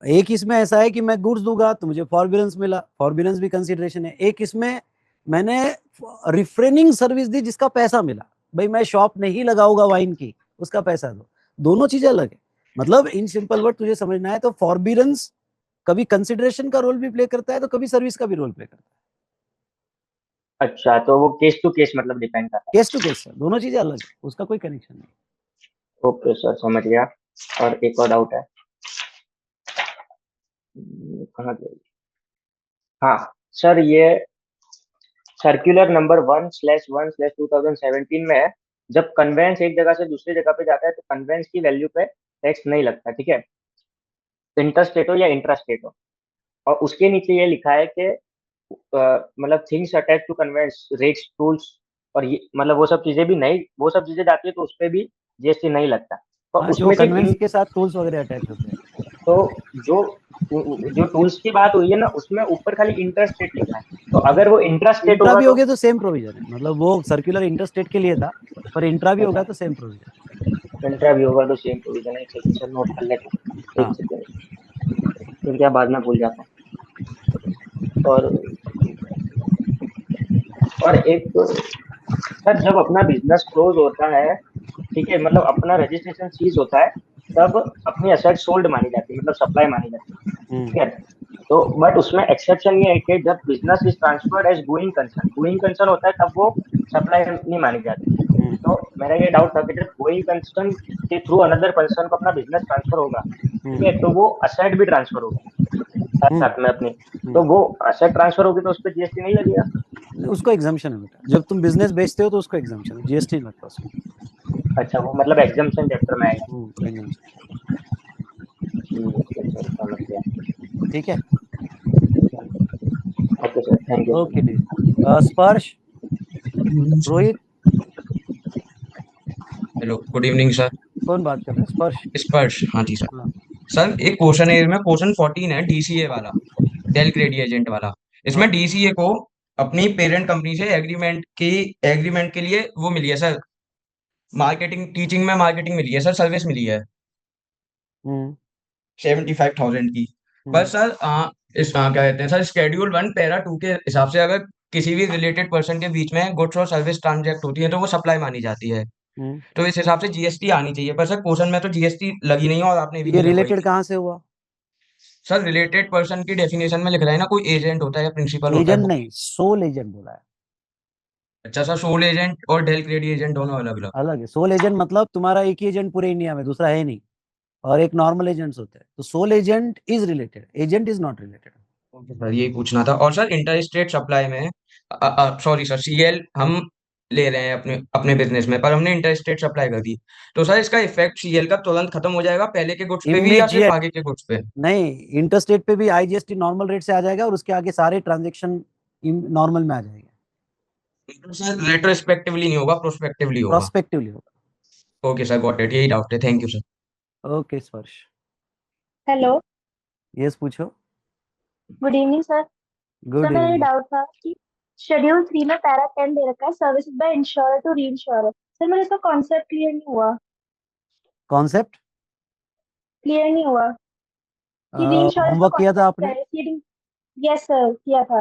Speaker 1: एक इसमें ऐसा है कि मैं गुड्स दूंगा तो मुझे फॉरबियरेंस मिला, फॉरबियरेंस भी कंसिडरेशन है। एक इसमें मैंने रिफ्रेनिंग सर्विस दी जिसका पैसा मिला, भाई मैं शॉप नहीं लगाऊंगा वाइन की, उसका पैसा दो, दोनों चीजें अलग है। मतलब इन सिंपल वर्ड तुझे समझना है तो फॉरबियरेंस कभी कंसिडरेशन का रोल भी प्ले करता है तो कभी सर्विस का भी रोल प्ले करता है।
Speaker 8: अच्छा, तो वो केस टू केस मतलब डिपेंड करता
Speaker 1: केस टू केस है, दोनों चीजें अलग है, उसका कोई कनेक्शन नहीं।
Speaker 8: है। ओके सर, समझ गया। और एक और डाउट है। कहाँ गई? हाँ सर, ये सर्कुलर नंबर 1/1/2017 में है, जब कन्वेंस एक जगह से दूसरी जगह पे जाता है तो कन्वेंस की वैल्यू पे टैक्स नहीं लगता, ठीक है, इंटरस्टेट हो या इंट्रास्टेट हो। और उसके नीचे ये लिखा है कि मतलब things attach to conveyance, rates, tools, और ये मतलब वो सब चीजें भी नहीं, वो सब चीजें जाती है तो उस पर भी जीएसटी नहीं लगता। तो
Speaker 1: हाँ जो
Speaker 8: उसमें सिर्फ
Speaker 1: कन्वेंस के साथ टूल्स वगैरह अटैच होते हैं।
Speaker 8: तो जो जो टूल्स की बात हुई है ना, उसमें ऊपर खाली इंटरस्टेट लिखा है, तो अगर वो इंट्रास्टेट
Speaker 1: इंट्रा
Speaker 8: होगा
Speaker 1: भी हो
Speaker 8: तो?
Speaker 1: गया तो सेम प्रोविजन है, मतलब वो सर्कुलर इंटरस्टेट के लिए था, पर इंट्रा भी होगा
Speaker 8: अच्छा,
Speaker 1: तो सेम प्रोविजन।
Speaker 8: इंट्रा भी होगा तो सेम प्रोविजन है। एक सेकंड सर, नोट कर लेता हूँ, एक
Speaker 1: हाँ
Speaker 8: सेकंड, फिर क्या बाद में भूल जाता हूँ। और और एक सर जब अपना बिजनेस क्लोज होता है, ठीक है, मतलब अपना रजिस्ट्रेशन सीज होता है, तब अपनी एसेट सोल्ड मानी जाती है, मतलब सप्लाई मानी जाती है, ठीक है। तो बट उसमें एक्सेप्शन ये है कि जब business is transferred as going concern होता है, तब वो सप्लाई नहीं मानी जाती। तो मेरा ये डाउट था कि जब गोइंग कंसर्न के थ्रू अनदर पर्सन को अपना बिजनेस ट्रांसफर होगा, ठीक है, तो वो असेट भी ट्रांसफर होगा साथ साथ में अपनी, तो वो असेट ट्रांसफर होगी तो उस पर जीएसटी नहीं लगेगा?
Speaker 1: उसको एग्जाम्पशन है बेटा, जब तुम बिजनेस बेचते हो तो उसको एग्जाम्पशन है, जीएसटी नहीं लगता उसको।
Speaker 8: अच्छा, वो मतलब एग्जाम्पशन चैप्टर में आएगा।
Speaker 1: exemption।
Speaker 8: ठीक है सर, समझ गया।
Speaker 1: ठीक है,
Speaker 8: okay sir, thank you
Speaker 1: okay
Speaker 8: sir.
Speaker 1: D. Sparsh, Rohit,
Speaker 9: hello, good evening sir.
Speaker 1: कौन बात कर रहे हैं? स्पर्श?
Speaker 9: स्पर्श, हाँ जी सर।
Speaker 1: हाँ,
Speaker 9: सर एक क्वेश्चन है, इसमें क्वेश्चन 14 है, डीसीए वाला, डेल क्रेडिट एजेंट वाला। इसमें
Speaker 1: हाँ,
Speaker 9: डीसीए को अपनी पेरेंट कंपनी से एग्रीमेंट के लिए वो मिली है सर, मार्केटिंग, टीचिंग में मार्केटिंग मिली है सर, सर्विस मिली है
Speaker 1: हम्म
Speaker 9: 75,000 की। पर
Speaker 1: हम्म
Speaker 9: सर क्या कहते हैं सर, शेड्यूल 1 पैरा 2 के हिसाब से अगर किसी भी रिलेटेड पर्सन के बीच में गुड्स और सर्विस ट्रांजैक्ट होती है तो वो सप्लाई मानी जाती है।
Speaker 1: हम्म।
Speaker 9: तो इस हिसाब से जीएसटी आनी चाहिए, पर सर क्वेश्चन में तो जीएसटी लगी नहीं है और आपने भी
Speaker 1: ये
Speaker 9: नहीं लगवाई।
Speaker 1: रिलेटेड कहाँ से हुआ?
Speaker 9: सर रिलेटेड पर्सन की डेफिनेशन में लिख रहा है ना, कोई एजेंट होता है या प्रिंसिपल होता है
Speaker 1: एजेंट
Speaker 9: वो।
Speaker 1: नहीं, सोल एजेंट बोला है।
Speaker 9: अच्छा सर, सोल एजेंट और डेल क्रेडिट एजेंट दोनों अलग अलग।
Speaker 1: अलग है। सोल एजेंट मतलब तुम्हारा एक ही एजेंट पूरे इंडिया में, दूसरा है नहीं, और एक नॉर्मल एजेंट्स होते हैं। तो sole agent is related, agent is not related.
Speaker 9: Okay sir, यही पूछना था। और सर इंटर स्टेट सप्लाई में, सॉरी सर, सीएल हम ले रहे हैं अपने अपने बिजनेस में, पर हमने इंटर स्टेट सप्लाई कर दी, तो सर इसका इफेक्ट सीएल का तुरंत खत्म हो जाएगा पहले के गुड्स पे भी या सिर्फ
Speaker 1: इमीडिएट
Speaker 9: आगे के गुड्स पे?
Speaker 1: नहीं, इंटरस्टेट पे भी आईजीएसटी नॉर्मल रेट से आ जाएगा और उसके आगे सारे ट्रांजेक्शन नॉर्मल में आ जाएंगे।
Speaker 9: तो सर रेट्रोस्पेक्टिवली नहीं होगा, प्रोस्पेक्टिवली होगा?
Speaker 1: प्रोस्पेक्टिवली होगा।
Speaker 9: ओके सर, गॉट इट, यही डाउट है, थैंक यू सर।
Speaker 1: ओके स्पर्श,
Speaker 10: हेलो,
Speaker 1: यस पूछो।
Speaker 10: Good evening sir.
Speaker 1: Good
Speaker 10: sir मेरा ये
Speaker 1: इवनिंग।
Speaker 10: डाउट था कि शेड्यूल 3 में पैरा 10 दे रखा है, services by insure to reinsure. Sir मेरे इसका कॉन्सेप्ट
Speaker 1: कॉन्सेप्ट
Speaker 10: क्लियर नहीं हुआ कि री इंश्योरेंस का
Speaker 1: होमवर्क किया था
Speaker 10: कॉन्सेप्ट क्या
Speaker 1: आपने?
Speaker 10: है, सीडिंग। यस सर, किया था।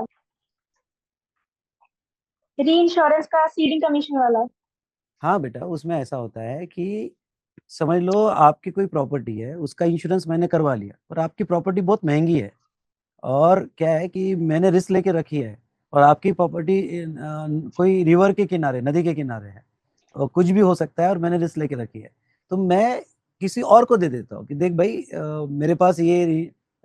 Speaker 10: री इंश्योरेंस का सीडिंग कमीशन वाला।
Speaker 1: हाँ बेटा, उसमें ऐसा होता है कि समझ लो आपकी कोई प्रॉपर्टी है, उसका इंश्योरेंस मैंने करवा लिया, और आपकी प्रॉपर्टी बहुत महंगी है, और क्या है कि मैंने रिस्क लेके रखी है, और आपकी प्रॉपर्टी कोई रिवर के किनारे, नदी के किनारे है, और कुछ भी हो सकता है, और मैंने रिस्क लेके रखी है, तो मैं किसी और को दे देता हूँ कि देख भाई, मेरे पास ये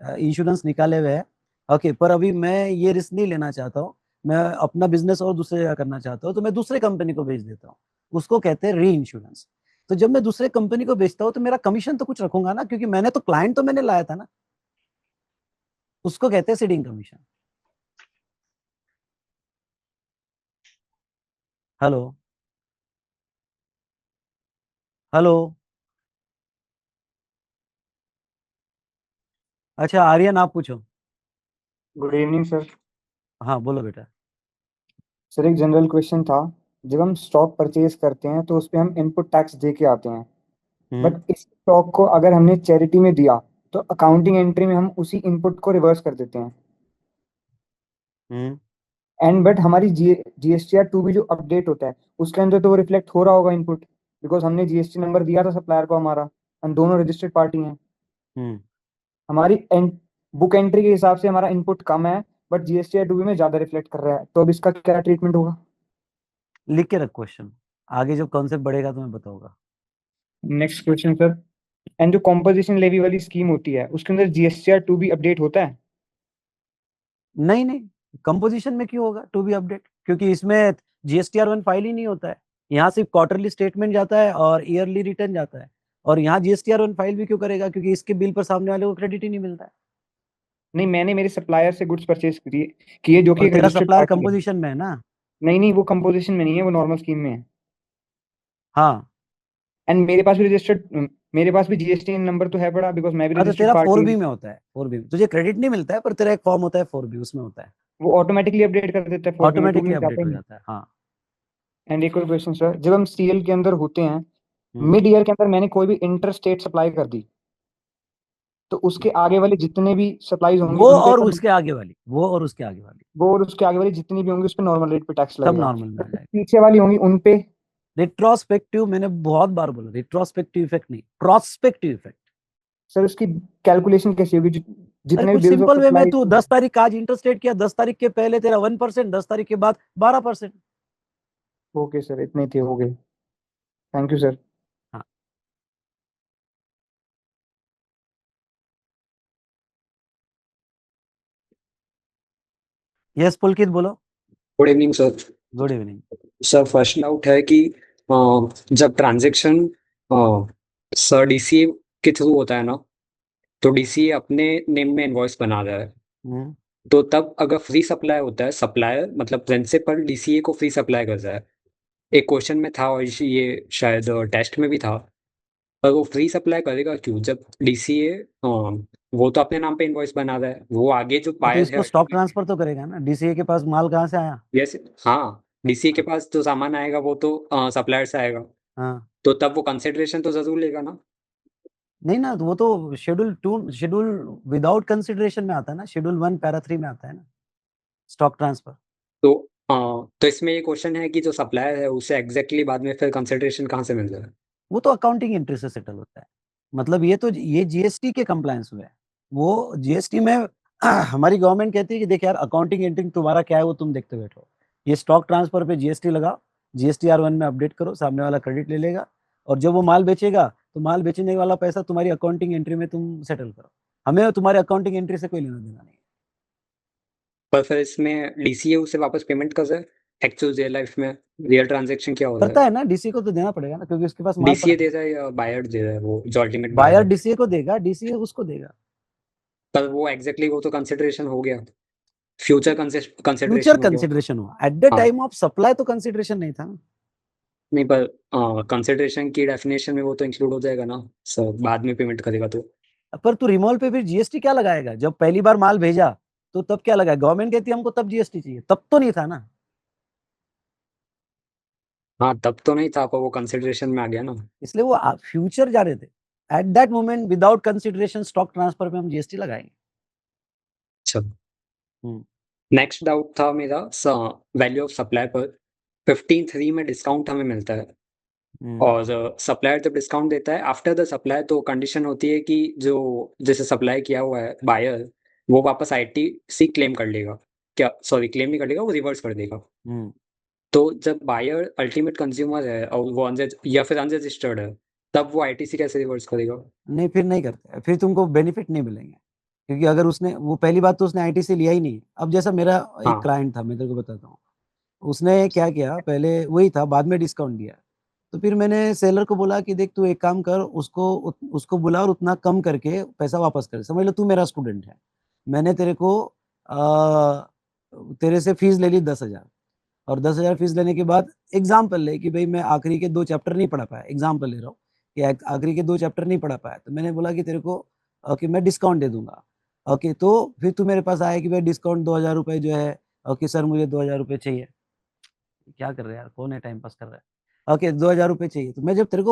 Speaker 1: इंश्योरेंस निकाले हुए है, ओके, पर अभी मैं ये रिस्क नहीं लेना चाहता हूँ, मैं अपना बिजनेस और दूसरे जगह करना चाहता हूँ, तो मैं दूसरे कंपनी को बेच देता हूँ। उसको कहते हैं री इंश्योरेंस। तो जब मैं दूसरे कंपनी को बेचता हूँ तो मेरा कमीशन तो कुछ रखूंगा ना, क्योंकि मैंने तो क्लाइंट तो मैंने लाया था ना, उसको कहते हैं सीडिंग कमीशन। Hello, hello. अच्छा आर्यन, आप पूछो।
Speaker 11: Good evening sir.
Speaker 1: हाँ बोलो बेटा।
Speaker 11: सर एक जनरल क्वेश्चन था, जब हम स्टॉक परचेज करते हैं तो उस पे हम इनपुट टैक्स दे के आते हैं, बट इस स्टॉक को अगर हमने चैरिटी में दिया तो अकाउंटिंग एंट्री में हम उसी इनपुट को रिवर्स कर देते हैं, एंड बट हमारी जीएसटीआर 2 भी जो अपडेट होता है उसके अंदर तो वो रिफ्लेक्ट हो रहा होगा इनपुट, बिकॉज हमने जीएसटी नंबर दिया था सप्लायर को हमारा, हम दोनों रजिस्टर्ड पार्टी हैं। हमारी बुक एंट्री के हिसाब से हमारा इनपुट कम है, बट जीएसटीआर 2 में ज्यादा रिफ्लेक्ट कर रहा है, तो अब इसका क्या ट्रीटमेंट होगा?
Speaker 1: लिख के रख क्वेश्चन, आगे जब कॉन्सेप्ट बढ़ेगा तो मैं बताऊंगा।
Speaker 11: नेक्स्ट क्वेश्चन सर, एंड जो कॉम्पोजिशन लेवी वाली स्कीम होती है उसके अंदर जीएसटीआर 2 भी अपडेट होता है?
Speaker 1: नहीं नहीं, कंपोजिशन में क्यों होगा टू बी अपडेट, क्योंकि इसमें जीएसटीआर 1 फाइल ही नहीं होता है, यहाँ सिर्फ क्वार्टरली स्टेटमेंट जाता है और ईयरली रिटर्न जाता है, और यहाँ जीएसटीआर 1 फाइल भी क्यों करेगा, क्योंकि इसके बिल पर सामने वाले को क्रेडिट ही नहीं मिलता है।
Speaker 11: नहीं, मैंने मेरे सप्लायर से गुड्स परचेज किए जो कि
Speaker 1: और
Speaker 11: एक
Speaker 1: तेरा
Speaker 11: रजिस्टर्ड
Speaker 1: सप्लायर
Speaker 11: पार्टी है।
Speaker 1: कंपोजिशन में है ना?
Speaker 11: नहीं, वो कंपोजिशन में नहीं है, वो नॉर्मल स्कीम में है।
Speaker 1: हाँ,
Speaker 11: एंड मेरे पास भी जीएसटी नंबर तो है बड़ा, बिकॉज मैं भी
Speaker 1: तो
Speaker 11: रजिस्टर्ड
Speaker 1: तेरा
Speaker 11: पार्टी
Speaker 1: 4B में होता है, 4B में तुझे क्रेडिट नहीं मिलता है, पर तेरा एक फॉर्म होता है 4B, उसमें होता है,
Speaker 11: वो ऑटोमेटिकली अपडेट कर देता है 4 में, 2
Speaker 1: ऑटोमेटिकली
Speaker 11: में
Speaker 1: अपडेट
Speaker 11: जाता ही
Speaker 1: हो
Speaker 11: नहीं।
Speaker 1: जाता है। हाँ।
Speaker 11: एंड एक और क्वेश्चन सर, जब हम सीएल के अंदर होते हैं, मिड ईयर के अंदर मैंने कोई भी इंटर स्टेट सप्लाई कर दी, तो उसके आगे वाले जितने भी सप्लाईज होंगी
Speaker 1: वो
Speaker 11: उन पे
Speaker 1: और
Speaker 11: सब,
Speaker 1: उसके आगे वाली, वो और उसके आगे वाली,
Speaker 11: वो और उसके आगे वाली जितनी भी होंगी उस पे नॉर्मल रेट पे टैक्स
Speaker 1: सब
Speaker 11: लगेगा।
Speaker 1: नॉर्मल में आ जाएगा।
Speaker 11: पीछे वाली होंगी उन पे
Speaker 1: रिट्रोस्पेक्टिव, मैंने बहुत बार बोला, रिट्रोस्पेक्टिव इफेक्ट नहीं, प्रोस्पेक्टिव इफेक्ट।
Speaker 11: सर उसकी कैलकुलेशन कैसी होगी?
Speaker 1: अरे
Speaker 11: जितने भी
Speaker 1: कुछ
Speaker 11: बिल्स ऑफ
Speaker 1: सिंपल वे में,
Speaker 11: सप्लाई।
Speaker 1: तू 10 तारीख का आज इंटरेस्ट रेट किया, 10 तारीख के पहले तेरा 1%, 10 तारीख के बाद 12%।
Speaker 11: ओके सर, इतने थे, हो गए। Thank you sir.
Speaker 1: हाँ, यस पुलकित बोलो।
Speaker 12: Good evening sir.
Speaker 1: Good evening.
Speaker 12: Sir first doubt है कि जब ट्रांजैक्शन सर डीसीए के थ्रू होता है ना, तो डीसीए अपने नेम में इनवॉइस बना रहा है, तो तब अगर फ्री सप्लाई होता है, सप्लायर मतलब प्रिंसिपल डीसीए को फ्री सप्लाई कर रहा है, एक क्वेश्चन में था और ये शायद टेस्ट में भी था, पर वो फ्री सप्लाई करेगा क्यों जब डीसीए वो तो अपने नाम पे इनवॉइस बना रहा है, वो आगे जो
Speaker 1: तो
Speaker 12: बायर
Speaker 1: इसको
Speaker 12: है।
Speaker 1: स्टॉक ट्रांसफर तो करेगा ना, डीसीए के पास माल कहाँ से आया?
Speaker 12: यस, हाँ, डीसीए के पास जो सामान आएगा वो तो सप्लायर से आएगा,
Speaker 1: हाँ,
Speaker 12: तो तब वो कंसिडरेशन तो जरूर लेगा ना।
Speaker 1: नहीं ना, तो वो तो शेड्यूल विदाउट कंसिडरेशन में आता है ना, शेड्यूल 1 पैरा 3 में आता है ना, स्टॉक ट्रांसफर।
Speaker 12: तो तो इसमें ये क्वेश्चन है कि जो सप्लायर है उसे एग्जैक्टली बाद में फिर कंसिडरेशन कहाँ से मिल रहा है?
Speaker 1: वो तो अकाउंटिंग एंट्री से सेटल होता है। मतलब ये जीएसटी के कंप्लायंस हुए हैं। वो जीएसटी में हमारी गवर्नमेंट कहती है कि देख यार, अकाउंटिंग एंट्री तुम्हारा क्या है वो तुम देखते बैठो, ये स्टॉक ट्रांसफर पे जीएसटी लगाओ, जीएसटीआर 1 में अपडेट करो, सामने वाला क्रेडिट ले लेगा, और जब वो माल बेचेगा तो माल बेचने वाला पैसा तुम्हारी अकाउंटिंग एंट्री में तुम सेटल करो, हमें तुम्हारे अकाउंटिंग एंट्री से कोई लेना देना नहीं।
Speaker 12: पर फिर इसमें डीसीए उसे वापस पेमेंट कर रहा है, एक्चुअल रियल लाइफ में रियल ट्रांजैक्शन क्या हो रहा
Speaker 1: करता
Speaker 12: है?
Speaker 1: है ना, डीसी को तो देना पड़ेगा ना, क्योंकि उसके पास माल
Speaker 12: डीसीए
Speaker 1: पड़ा
Speaker 12: दे
Speaker 1: है।
Speaker 12: रहा है या बायर दे रहा है, वो जो अल्टीमेट बायर
Speaker 1: बायर
Speaker 12: है?
Speaker 1: डीसीए को देगा, डीसीए उसको देगा।
Speaker 12: पर वो एग्जैक्टली वो तो कंसिडरेशन हो गया, फ्यूचर
Speaker 1: फ्यूचर
Speaker 12: कंसिडरेशन हो गया।
Speaker 1: कंसिडरेशन हुआ, एट द
Speaker 12: हाँ,
Speaker 1: टाइम ऑफ सप्लाई तो कंसिडरेशन नहीं था ना।
Speaker 12: नहीं पर कंसिडरेशन की डेफिनेशन में वो तो इंक्लूड हो जाएगा ना सर, बाद में पेमेंट करेगा तो।
Speaker 1: पर तू रिमॉल पे फिर जीएसटी क्या लगाएगा? जब पहली बार माल भेजा तो तब क्या लगाया? गवर्नमेंट कहती है हमको तब जीएसटी चाहिए, तब तो नहीं था ना।
Speaker 12: हाँ, तब तो नहीं था, पर वो कंसिडरेशन में आ गया ना।
Speaker 1: इसलिए वो फ्यूचर जा रहे थे, at that moment without consideration stock transfer पे हम जीएसटी लगाएंगे।
Speaker 12: अच्छा, नेक्स्ट डाउट था मेरा वैल्यू ऑफ सप्लाई पर 15(3) में डिस्काउंट हमें मिलता है, और सप्लायर जब डिस्काउंट देता है आफ्टर द सप्लाई, तो कंडीशन होती है कि जो जैसे सप्लाई किया हुआ है बायर, वो वापस आईटीसी क्लेम कर लेगा, क्या सॉरी क्लेम नहीं कर लेगा, वो रिवर्स कर देगा। तो जब बायर अल्टीमेट कंज्यूमर है और वो या फिर अनरजिस्टर्ड है, तब वो आईटीसी कैसे रिवर्स करेगा?
Speaker 1: नहीं, फिर नहीं करते, फिर तुमको बेनिफिट नहीं मिलेंगे, क्योंकि अगर उसने, वो पहली बात तो उसने आईटीसी लिया ही नहीं। अब जैसा मेरा एक
Speaker 12: हाँ,
Speaker 1: क्लाइंट था, मैं तेरे को बताता हूँ, उसने क्या किया, पहले वही था, बाद में डिस्काउंट दिया। तो फिर मैंने सेलर को बोला कि देख, तू एक काम कर, उसको बुला और उतना कम करके पैसा वापस कर। समझ लो तू मेरा स्टूडेंट है, मैंने तेरे को तेरे से फीस ले ली 10,000, और 10,000 फीस लेने के बाद एग्जाम्पल ले कि भाई मैं आखिरी के 2 चैप्टर नहीं पढ़ा पाया, एग्जाम्पल ले रहा हूँ कि आखिरी के 2 चैप्टर नहीं पढ़ा पाया, तो मैंने बोला कि तेरे को ओके मैं डिस्काउंट दे दूंगा। ओके, तो फिर तू मेरे पास आया कि भाई डिस्काउंट 2,000 रुपये जो है, ओके सर मुझे 2,000 रुपये चाहिए। क्या कर रहे हैं यार, कौन है टाइम पास कर रहा है? ओके 2,000 रुपये चाहिए, तो मैं जब तेरे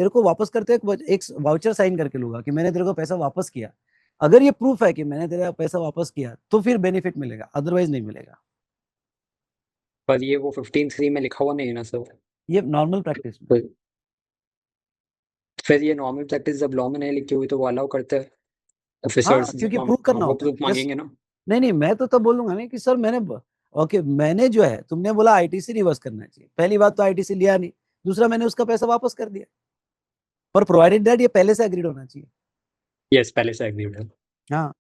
Speaker 1: को वापस करते एक वाउचर साइन करके लूंगा कि मैंने तेरे को पैसा वापस किया। अगर ये प्रूफ है कि मैंने तेरा पैसा वापस किया तो फिर बेनिफिट मिलेगा, अदरवाइज नहीं मिलेगा।
Speaker 12: पर ये वो 15(3) में लिखा हुआ नहीं है ना सर।
Speaker 1: ये नॉर्मल प्रैक्टिस में।
Speaker 12: फिर ये नॉर्मल प्रैक्टिस जब लॉ में नहीं लिखी हुई तो वो अलाउ करते हैं
Speaker 1: हाँ,
Speaker 12: ऑफिसर्स,
Speaker 1: क्योंकि प्रूव करना
Speaker 12: वो
Speaker 1: होता
Speaker 12: प्रूफ
Speaker 1: है।
Speaker 12: मांगेंगे ना।
Speaker 1: नहीं नहीं, मैं तो तब बोलूंगा नहीं कि सर ओके मैंने जो है, तुमने बोला आईटीसी रिवर्स करना चाहिए, पहली बात तो आईटीसी लिया नहीं, दूसरा मैंने उसका पैसा वापस कर दिया, पर प्रोवाइडेड दैट ये पहले से एग्रीड होना चाहिए।
Speaker 12: यस, पहले से एग्रीड है।
Speaker 1: हाँ,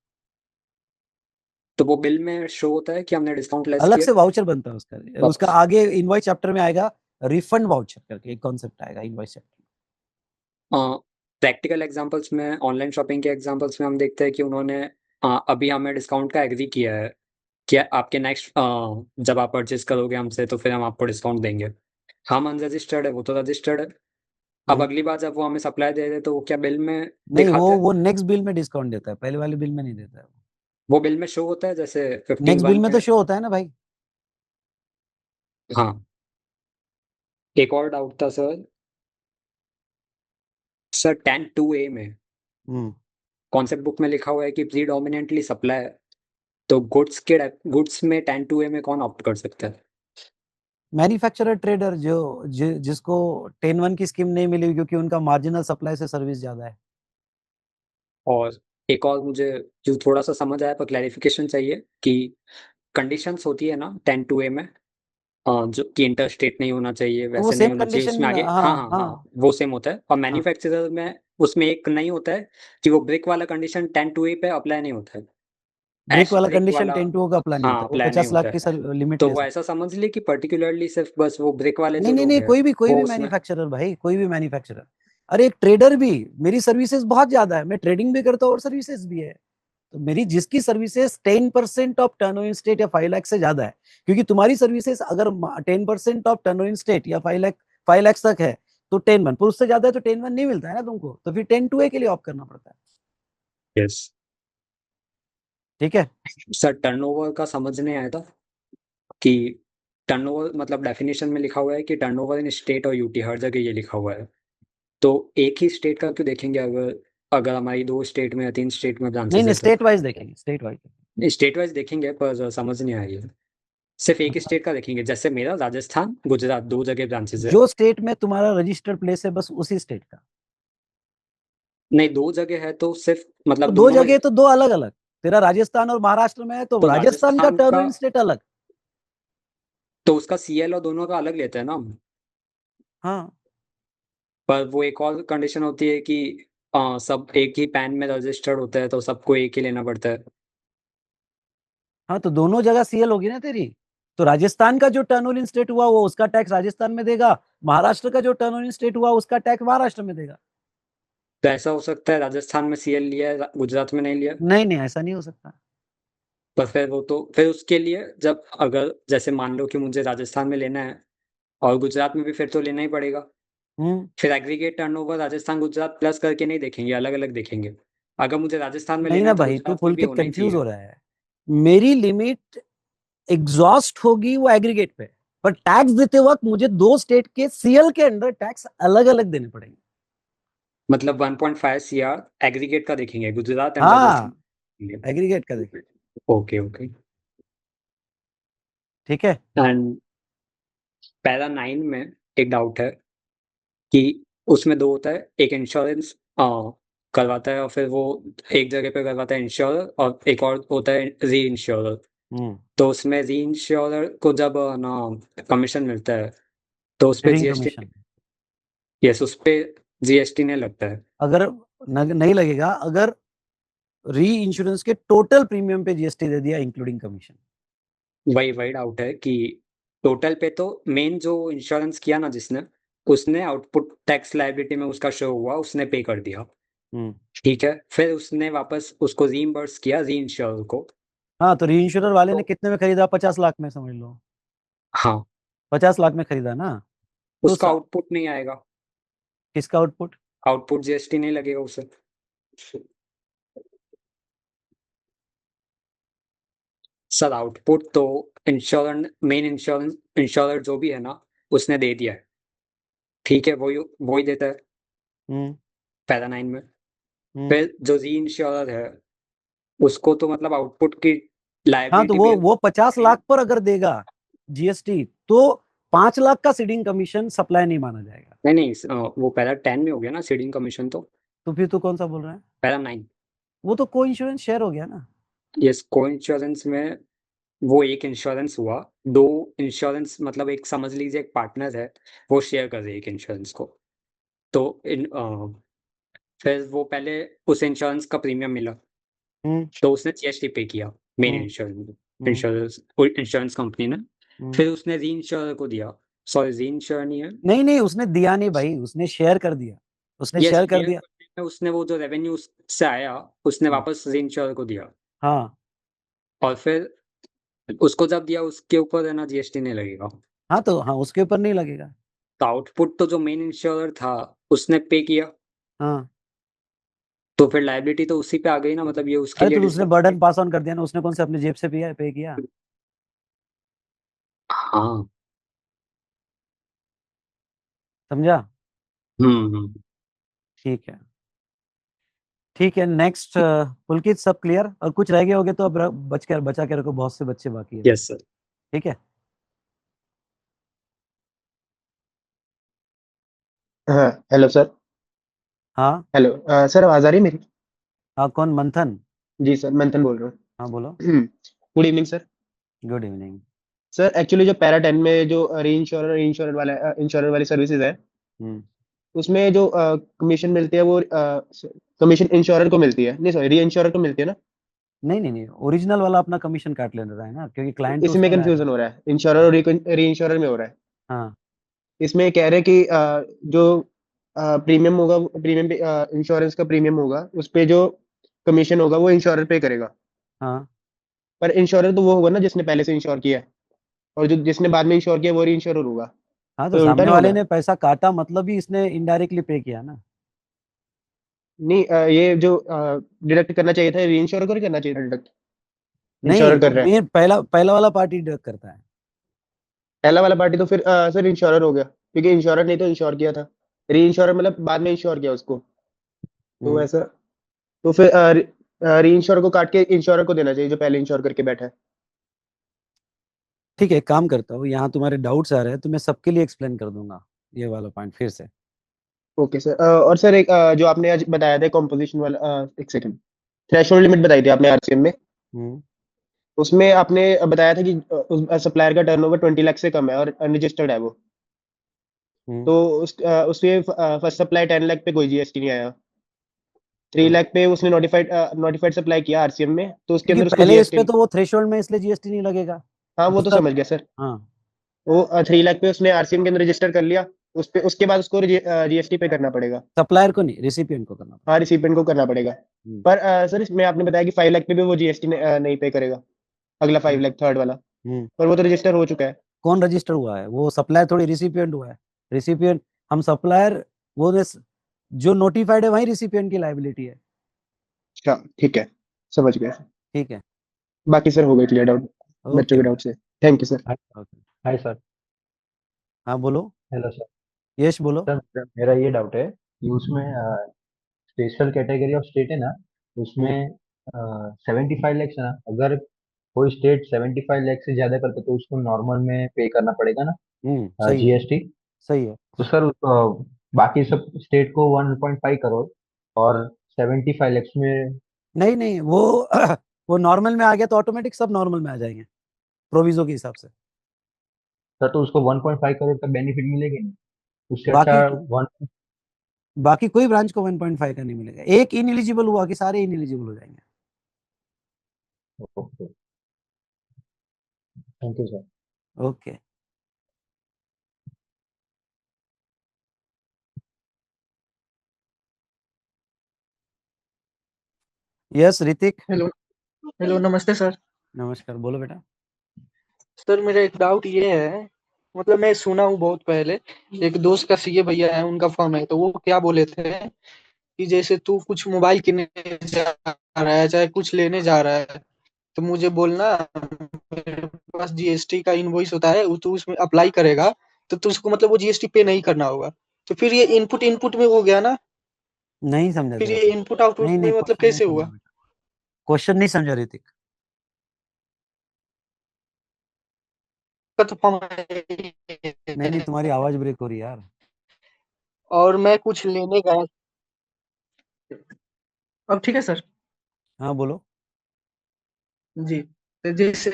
Speaker 12: तो वो बिल में शो होता है कि हमने डिस्काउंट लेस
Speaker 1: अलग
Speaker 12: किया।
Speaker 1: से वाउचर बनता है उसका, उसका आगे इनवॉइस चैप्टर में आएगा, रिफंड वाउचर करके एक कॉन्सेप्ट आएगा इनवॉइस चैप्टर।
Speaker 12: प्रैक्टिकल एग्जांपल्स में, ऑनलाइन शॉपिंग के एग्जांपल्स में हम देखते हैं कि उन्होंने अभी हमें डिस्काउंट का एग्री किया है कि आपके नेक्स्ट जब आप परचेज करोगे हमसे तो फिर हम आपको डिस्काउंट देंगे। हम अनरजिस्टर्ड है, वो तो रजिस्टर्ड है। अब अगली बार जब वो हमें सप्लाई दे रहे हैं तो वो क्या बिल में
Speaker 1: नहीं,
Speaker 12: दिखाते हैं?
Speaker 1: वो नेक्स्ट बिल में डिस्काउंट देता है, पहले वाले बिल में नहीं देता है।
Speaker 12: वो बिल में शो होता है जैसे
Speaker 1: नेक्स्ट
Speaker 12: 15(1)
Speaker 1: बिल में तो शो होता है ना भाई।
Speaker 12: हाँ, एक और डाउट था सर 10(2)(a) में कॉन्सेप्ट बुक में लिखा हुआ है कि प्रीडोमिनेंटली सप्लाई है, तो गुड्स में 10-2A में कौन ऑप्ट कर सकता है?
Speaker 1: मैन्युफैक्चरर ट्रेडर जिसको 10-1 की स्कीम नहीं मिली क्योंकि उनका मार्जिनल सप्लाई से सर्विस ज्यादा है।
Speaker 12: और एक और मुझे जो थोड़ा सा समझ आया पर क्लैरिफिकेशन चाहिए कि कंडीशंस होती है ना 10-2A में, जो कि इंटर स्टेट नहीं होना चाहिए,
Speaker 1: तो वो
Speaker 12: वैसे नहीं
Speaker 1: सेम
Speaker 12: होना चाहिए, उसमें
Speaker 1: कंडीशन,
Speaker 12: आगे
Speaker 1: हाँ
Speaker 12: हाँ हाँ हाँ
Speaker 1: हाँ
Speaker 12: वो सेम होता है। और
Speaker 1: हाँ।
Speaker 12: मैन्युफैक्चरर में उसमें एक नहीं होता है कि वो ब्रिक वाला कंडीशन 10-2A पे अप्लाई नहीं होता है,
Speaker 1: ब्रेक वाला
Speaker 12: ब्रिक
Speaker 1: कंडीशन
Speaker 12: वाला
Speaker 1: 10-2 का अप्लाई नहीं
Speaker 12: हाँ
Speaker 1: होता, वो
Speaker 12: अप्लाई नहीं
Speaker 1: 50 लाख
Speaker 12: होता
Speaker 1: की
Speaker 12: है।
Speaker 1: लिमिट
Speaker 12: तो
Speaker 1: ले
Speaker 12: वो
Speaker 1: सकते।
Speaker 12: ऐसा समझ ले कि पर्टिकुलरली सिर्फ बस वो ब्रिक वाले
Speaker 1: नहीं
Speaker 12: जो
Speaker 1: नहीं
Speaker 12: लोग
Speaker 1: नहीं,
Speaker 12: हैं
Speaker 1: कोई
Speaker 12: वो
Speaker 1: भी
Speaker 12: उसमें
Speaker 1: मैन्युफैक्चरर भाई, कोई भी मैन्युफैक्चरर। अरे एक ट्रेडर भी, मेरी सर्विसेज बहुत ज्यादा है, मैं ट्रेडिंग भी करता हूँ और सर्विसेज भी है। तो मेरी जिसकी services 10% of turnover in state या 5 लाख से ज्यादा है, क्योंकि तुम्हारी सर्विसेज अगर 10% ऑफ टर्नओवर इन स्टेट या 5 लाख तक है तो 10-1, पर उससे ज्यादा है तो 10-1 नहीं मिलता है ना तुमको, तो फिर 10-2A के लिए ऑप्ट करना पड़ता है।
Speaker 12: यस
Speaker 1: ठीक है
Speaker 12: सर। टर्नओवर का समझ नहीं आया था कि टर्नओवर मतलब डेफिनेशन में लिखा हुआ है कि टर्नओवर इन स्टेट और यूटी, हर जगह ये लिखा हुआ है, तो एक ही स्टेट का क्यों देखेंगे? अगर अगर हमारी 2 स्टेट में या 3 स्टेट में
Speaker 1: नहीं
Speaker 12: ब्रांचेस
Speaker 1: नहीं,
Speaker 12: है तो
Speaker 1: स्टेट वाइज देखेंगे, स्टेट वाइज।
Speaker 12: स्टेट वाइज देखेंगे, पर समझ नहीं आई है। सिर्फ एक ही स्टेट का देखेंगे, जैसे मेरा राजस्थान गुजरात 2 जगह ब्रांचेस है।
Speaker 1: जो स्टेट में तुम्हारा रजिस्टर्ड प्लेस है बस उसी स्टेट का।
Speaker 12: नहीं 2 जगह है तो सिर्फ
Speaker 1: तो
Speaker 12: मतलब
Speaker 1: दो
Speaker 12: दोनों में।
Speaker 1: जगह तो दो अलग अलग, तेरा राजस्थान और महाराष्ट्र में है तो
Speaker 12: तो
Speaker 1: राजस्थान का
Speaker 12: राजस्थान
Speaker 1: टर्न
Speaker 12: का
Speaker 1: इन स्टेट अलग।
Speaker 12: तो उसका सीएल और दोनों का अलग लेते हैं ना हम।
Speaker 1: हाँ
Speaker 12: पर वो एक और कंडीशन होती है कि सब एक ही पैन में रजिस्टर्ड होता है तो सबको एक ही लेना पड़ता है।
Speaker 1: हाँ, तो दोनों जगह सीएल होगी ना तेरी। तो राजस्थान का जो टर्न इन स्टेट हुआ वो उसका टैक्स राजस्थान में देगा, महाराष्ट्र का जो टर्न इन स्टेट हुआ उसका टैक्स महाराष्ट्र में देगा।
Speaker 12: तो ऐसा हो सकता है राजस्थान में सीएल लिया है, गुजरात में नहीं लिया?
Speaker 1: नहीं नहीं, ऐसा नहीं हो सकता।
Speaker 12: पर फिर वो तो फिर उसके लिए जब अगर जैसे मान लो कि मुझे राजस्थान में लेना है और गुजरात में भी, फिर तो लेना ही पड़ेगा। फिर aggregate turnover Rajasthan Gujarat plus करके नहीं देखेंगे, अलग अलग देखेंगे। अगर मुझे राजस्थान में
Speaker 1: नहीं
Speaker 12: लेना
Speaker 1: ना
Speaker 12: है तो
Speaker 1: भाई, तू
Speaker 12: गुजरात में भी
Speaker 1: पुलकित
Speaker 12: होना ही
Speaker 1: कंफ्यूज हो
Speaker 12: चाहिए।
Speaker 1: रहा है। मेरी लिमिट एग्जॉस्ट होगी वो एग्रीगेट पे, पर टैक्स देते वक्त मुझे दो स्टेट के सीएल के अंडर टैक्स अलग अलग देने पड़ेंगे।
Speaker 12: मतलब 1.5 सीआर एग्रीगेट का देखेंगे, गुजरात एंड राजस्थान।
Speaker 1: हाँ, एग्रीगेट का देखेंगे।
Speaker 12: ओके ओके
Speaker 1: ठीक है।
Speaker 12: एंड पैरा 9 में एक डाउट है कि उसमें 2 होता है, एक इंश्योरेंस करवाता है और फिर वो एक जगह पे करवाता है इंश्योरर, और एक और होता है री इंश्योरर। तो उसमें री इंश्योरर को जब ना कमीशन मिलता है तो उस पे
Speaker 1: ट्रेडिंग
Speaker 12: जीएसटी,
Speaker 1: कमीशन
Speaker 12: यस उस पे जीएसटी नहीं लगता है।
Speaker 1: अगर नहीं लगेगा अगर री इंश्योरेंस के टोटल प्रीमियम पे जीएसटी दे दिया इंक्लूडिंग कमीशन।
Speaker 12: वही डाउट है कि टोटल पे तो मेन जो इंश्योरेंस किया ना जिसने, उसने आउटपुट टैक्स लायबिलिटी में उसका शो हुआ, उसने पे कर दिया, ठीक है। फिर उसने वापस उसको रीइंबर्स किया री इंश्योर को।
Speaker 1: हाँ, तो री इंश्योरर वाले ने
Speaker 12: तो
Speaker 1: कितने में खरीदा? 50 लाख में, समझ लो
Speaker 12: हाँ
Speaker 1: 50 लाख में खरीदा ना। तो
Speaker 12: उसका आउटपुट नहीं आएगा,
Speaker 1: किसका आउटपुट?
Speaker 12: आउटपुट जीएसटी नहीं लगेगा उसे। सर आउटपुट तो मेन इंश्योरेंस जो भी है ना उसने दे दिया है, ठीक है, वही देता है पैरा 9 में। फिर जो री इंश्योरर है उसको तो मतलब आउटपुट की
Speaker 1: हाँ, तो
Speaker 12: लायबिलिटी भी
Speaker 1: वो 50 लाख पर अगर देगा जीएसटी तो 5 लाख का सीडिंग कमीशन सप्लाई नहीं माना जाएगा।
Speaker 12: नहीं वो पैरा 10 में हो गया ना सीडिंग कमीशन।
Speaker 1: तो फिर तू कौन सा बोल रहा है?
Speaker 12: पैरा 9।
Speaker 1: वो तो को इंश्योरेंस शेयर हो गया ना।
Speaker 12: यस को इंश्योरेंस में वो एक इंश्योरेंस हुआ, 2 इंश्योरेंस मतलब एक समझ लीजिए एक पार्टनर है, वो शेयर कर रहे हैं एक इंश्योरेंस को। तो फिर वो पहले उस इंश्योरेंस का प्रीमियम मिला तो उसने जीएसटी पे किया मेन इंश्योरेंस कंपनी ने। फिर उसने री इंश्योरर को दिया, सॉरी री इंश्योरर नहीं है,
Speaker 1: नहीं उसने दिया नहीं भाई, उसने शेयर कर दिया, उसने
Speaker 12: यस
Speaker 1: शेयर कर
Speaker 12: शेयर
Speaker 1: दिया।
Speaker 12: करने में उसने वो जो रेवेन्यू से आया उसने वापस री इंश्योरर को दिया।
Speaker 1: हाँ
Speaker 12: और फिर उसको जब दिया उसके ऊपर है ना जीएसटी नहीं लगेगा।
Speaker 1: हाँ, तो हाँ उसके ऊपर नहीं लगेगा।
Speaker 12: तो आउटपुट तो जो मेन इंश्योरर था उसने पे किया,
Speaker 1: हाँ,
Speaker 12: तो फिर लायबिलिटी तो उसी पे आ गई ना, मतलब ये उसके
Speaker 1: अरे
Speaker 12: लिए
Speaker 1: तो उसने बर्डन पास ऑन कर दिया ना, उसने कौन से अपने जेब से पे किया?
Speaker 12: हाँ
Speaker 1: समझा?
Speaker 12: हम्म।
Speaker 1: ठीक है ठीक है, नेक्स्ट पुलकित, सब क्लियर? और कुछ रह गए होगे तो अब बचा के रखो, बहुत से बच्चे बाकी है।
Speaker 12: Yes sir.
Speaker 1: ठीक है।
Speaker 13: हाँ हेलो सर।
Speaker 1: हाँ
Speaker 13: हेलो सर, आवाज आ रही है मेरी?
Speaker 1: हाँ, कौन? मंथन?
Speaker 13: जी सर, मंथन बोल रहा
Speaker 1: हाँ बोलो।
Speaker 13: हूँ। Good evening sir.
Speaker 1: Good evening.
Speaker 13: Sir actually जो पैरा 10 में जो री इंश्योरर वाली सर्विसेज है,
Speaker 1: हम्म
Speaker 13: उसमें जो कमीशन मिलती है वो कमीशन इंश्योरर को मिलती है, नहीं सॉरी री इंश्योरर को मिलती है ना?
Speaker 1: नहीं नहीं नहीं, ओरिजिनल वाला अपना कमीशन काट ले रहा है ना, क्योंकि क्लाइंट तो
Speaker 13: इसी में
Speaker 1: उसमें लाएगा।
Speaker 13: कंफ्यूजन हो रहा है, इंश्योरर और री इंश्योरर में हो रहा है।
Speaker 1: हाँ
Speaker 13: इसमें कह रहे हैं कि जो प्रीमियम होगा, प्रीमियम इंश्योरेंस का प्रीमियम होगा, उस पे जो कमीशन होगा वो इंश्योरर पे करेगा।
Speaker 1: हाँ
Speaker 13: पर इंश्योरर तो वो होगा ना जिसने पहले से इंश्योर किया है, और जो जिसने बाद में इंश्योर किया वो री इंश्योरर होगा।
Speaker 1: हाँ, तो
Speaker 13: तो उल्टा
Speaker 1: सामने
Speaker 13: नहीं
Speaker 1: वाले
Speaker 13: होगा?
Speaker 1: ने पैसा काटा, मतलब ही इसने इनडायरेक्टली पे किया ना।
Speaker 13: नहीं ये जो डिडक्ट करना चाहिए था री इंश्योरर को नहीं करना चाहिए था डिडक्ट?
Speaker 1: नहीं,
Speaker 13: इंश्योरर
Speaker 1: वो
Speaker 13: कर रहा है।
Speaker 1: मेन पहला वाला पार्टी डिडक्ट करता है।
Speaker 13: पहला वाला पार्टी तो फिर सर इंश्योरर हो गया, क्योंकि इंश्योरर नहीं तो इंश्योर किया था, री इंश्योरर मतलब बाद में इंश्योर किया उसको। तो ऐसा, तो फिर री इंश्योरर को काट के इंश्योरर को देना चाहिए जो पहले इंश्योर करके बैठा है।
Speaker 1: ठीक है, काम करता हूँ, यहाँ तुम्हारे डाउट्स आ रहे हैं तो मैं सबके लिए एक्सप्लेन कर दूंगा ये वाला पॉइंट फिर से।
Speaker 13: Okay sir. और सर एक जो आपने आज बताया था कॉम्पोजिशन वाला, एक सेकंड, थ्रेशोल्ड लिमिट बताई थी आपने आरसीएम में,
Speaker 1: हम्म
Speaker 13: उसमें आपने बताया था कि उस सप्लायर का टर्नओवर 20 लाख से कम है और अनरजिस्टर्ड है वो, तो उसके फर्स्ट सप्लाई 10 लाख पे कोई जीएसटी नहीं आया, 3 लाख पे उसने नोटिफाइड सप्लाई किया आरसीएम में, तो उसके
Speaker 1: क्योंकि
Speaker 13: अंदर उसको
Speaker 1: पहले इस पे
Speaker 13: जीएसटी।
Speaker 1: तो वो थ्रेशोल्ड में, इसलिए जीएसटी नहीं लगेगा।
Speaker 13: हाँ वो तो
Speaker 1: दूसरा,
Speaker 13: समझ गया सर।
Speaker 1: हाँ,
Speaker 13: वो 3 लाख पे उसने आरसीएम के अंदर रजिस्टर कर लिया, उस पे उसके बाद उसको जीएसटी पे करना पड़ेगा।
Speaker 1: सप्लायर को नहीं, रिसिपिएंट को करना पड़ेगा।
Speaker 13: हाँ रिसिपेंट को करना पड़ेगा।
Speaker 1: हम्म।
Speaker 13: पर सर इसमें आपने बताया कि 5 लाख पे भी वो जीएसटी नहीं पे करेगा, अगला 5 लाख थर्ड वाला, पर वो तो रजिस्टर हो चुका है।
Speaker 1: कौन रजिस्टर हुआ है? वो सप्लायर थोड़ी रिसिपिएंट हुआ है। रिसिपिएंट हम सप्लायर, वो जो नोटिफाइड है वही रिसिपिएंट की लायबिलिटी है।
Speaker 13: अच्छा ठीक है, समझ गया।
Speaker 1: ठीक है,
Speaker 13: बाकी सर हो गए क्लियर डाउट, बच्चों
Speaker 1: ओके।
Speaker 13: के डाउट से। Thank you sir.
Speaker 14: Hi sir.
Speaker 1: हाँ बोलो।
Speaker 14: Hello sir.
Speaker 1: यश बोलो।
Speaker 14: सर मेरा ये डाउट है कि उसमें स्पेशल कैटेगरी ऑफ स्टेट है ना, उसमें 75 लैक्स है ना, अगर कोई स्टेट 75 लैक्स से ज्यादा करते तो उसको नॉर्मल में पे करना पड़ेगा ना
Speaker 1: सही है,
Speaker 14: जीएसटी।
Speaker 1: सही है।
Speaker 14: तो सर बाकी सब स्टेट को 1.5 करोड़ और 75 लैक्स में।
Speaker 1: नहीं नहीं, वो वो नॉर्मल में आ गया तो ऑटोमेटिक सब नॉर्मल में आ जाएंगे प्रोविजो के हिसाब से।
Speaker 14: सर तो उसको 1.5 करोड़ का बेनिफिट मिलेगा नहीं? उससे
Speaker 1: बाकी
Speaker 14: अच्छा
Speaker 1: बाकी कोई ब्रांच को 1.5 का नहीं मिलेगा। एक इनएलिजिबल हुआ कि सारे इनएलिजिबल हो जाएंगे।
Speaker 14: Okay, thank you sir.
Speaker 1: Okay. Yes Hrithik.
Speaker 15: Hello. Hello, नमस्ते सर।
Speaker 1: नमस्कार, बोलो बेटा।
Speaker 15: सर मेरा एक डाउट ये है, मतलब मैं सुना हूँ बहुत पहले, एक दोस्त का सीए भैया है, उनका फर्म है, तो वो क्या बोले थे कि जैसे तू कुछ मोबाइल किनने जा रहा है चाहे कुछ लेने जा रहा है, तो मुझे बोलना, मेरे पास जीएसटी का इनवॉइस होता है, वो तू उसमें अप्लाई करेगा तो तुझको मतलब वो जीएसटी पे नहीं करना होगा। तो फिर ये इनपुट इनपुट में हो गया ना,
Speaker 1: नहीं समझा
Speaker 15: फिर
Speaker 1: तेरा
Speaker 15: ये इनपुट आउटपुट
Speaker 1: नहीं
Speaker 15: में
Speaker 1: नहीं,
Speaker 15: मतलब
Speaker 1: क्वेश्चन नहीं
Speaker 15: कैसे
Speaker 1: समझा
Speaker 15: हुआ?
Speaker 1: बेटा, क्वेश्चन नहीं समझा ऋतिक।
Speaker 15: का तो फॉर्म
Speaker 1: नहीं नहीं,
Speaker 15: है,
Speaker 1: तुम्हारी आवाज ब्रेक हो रही है यार।
Speaker 15: और मैं कुछ लेने गया। अब ठीक है सर?
Speaker 1: हाँ बोलो।
Speaker 15: जी। तो जैसे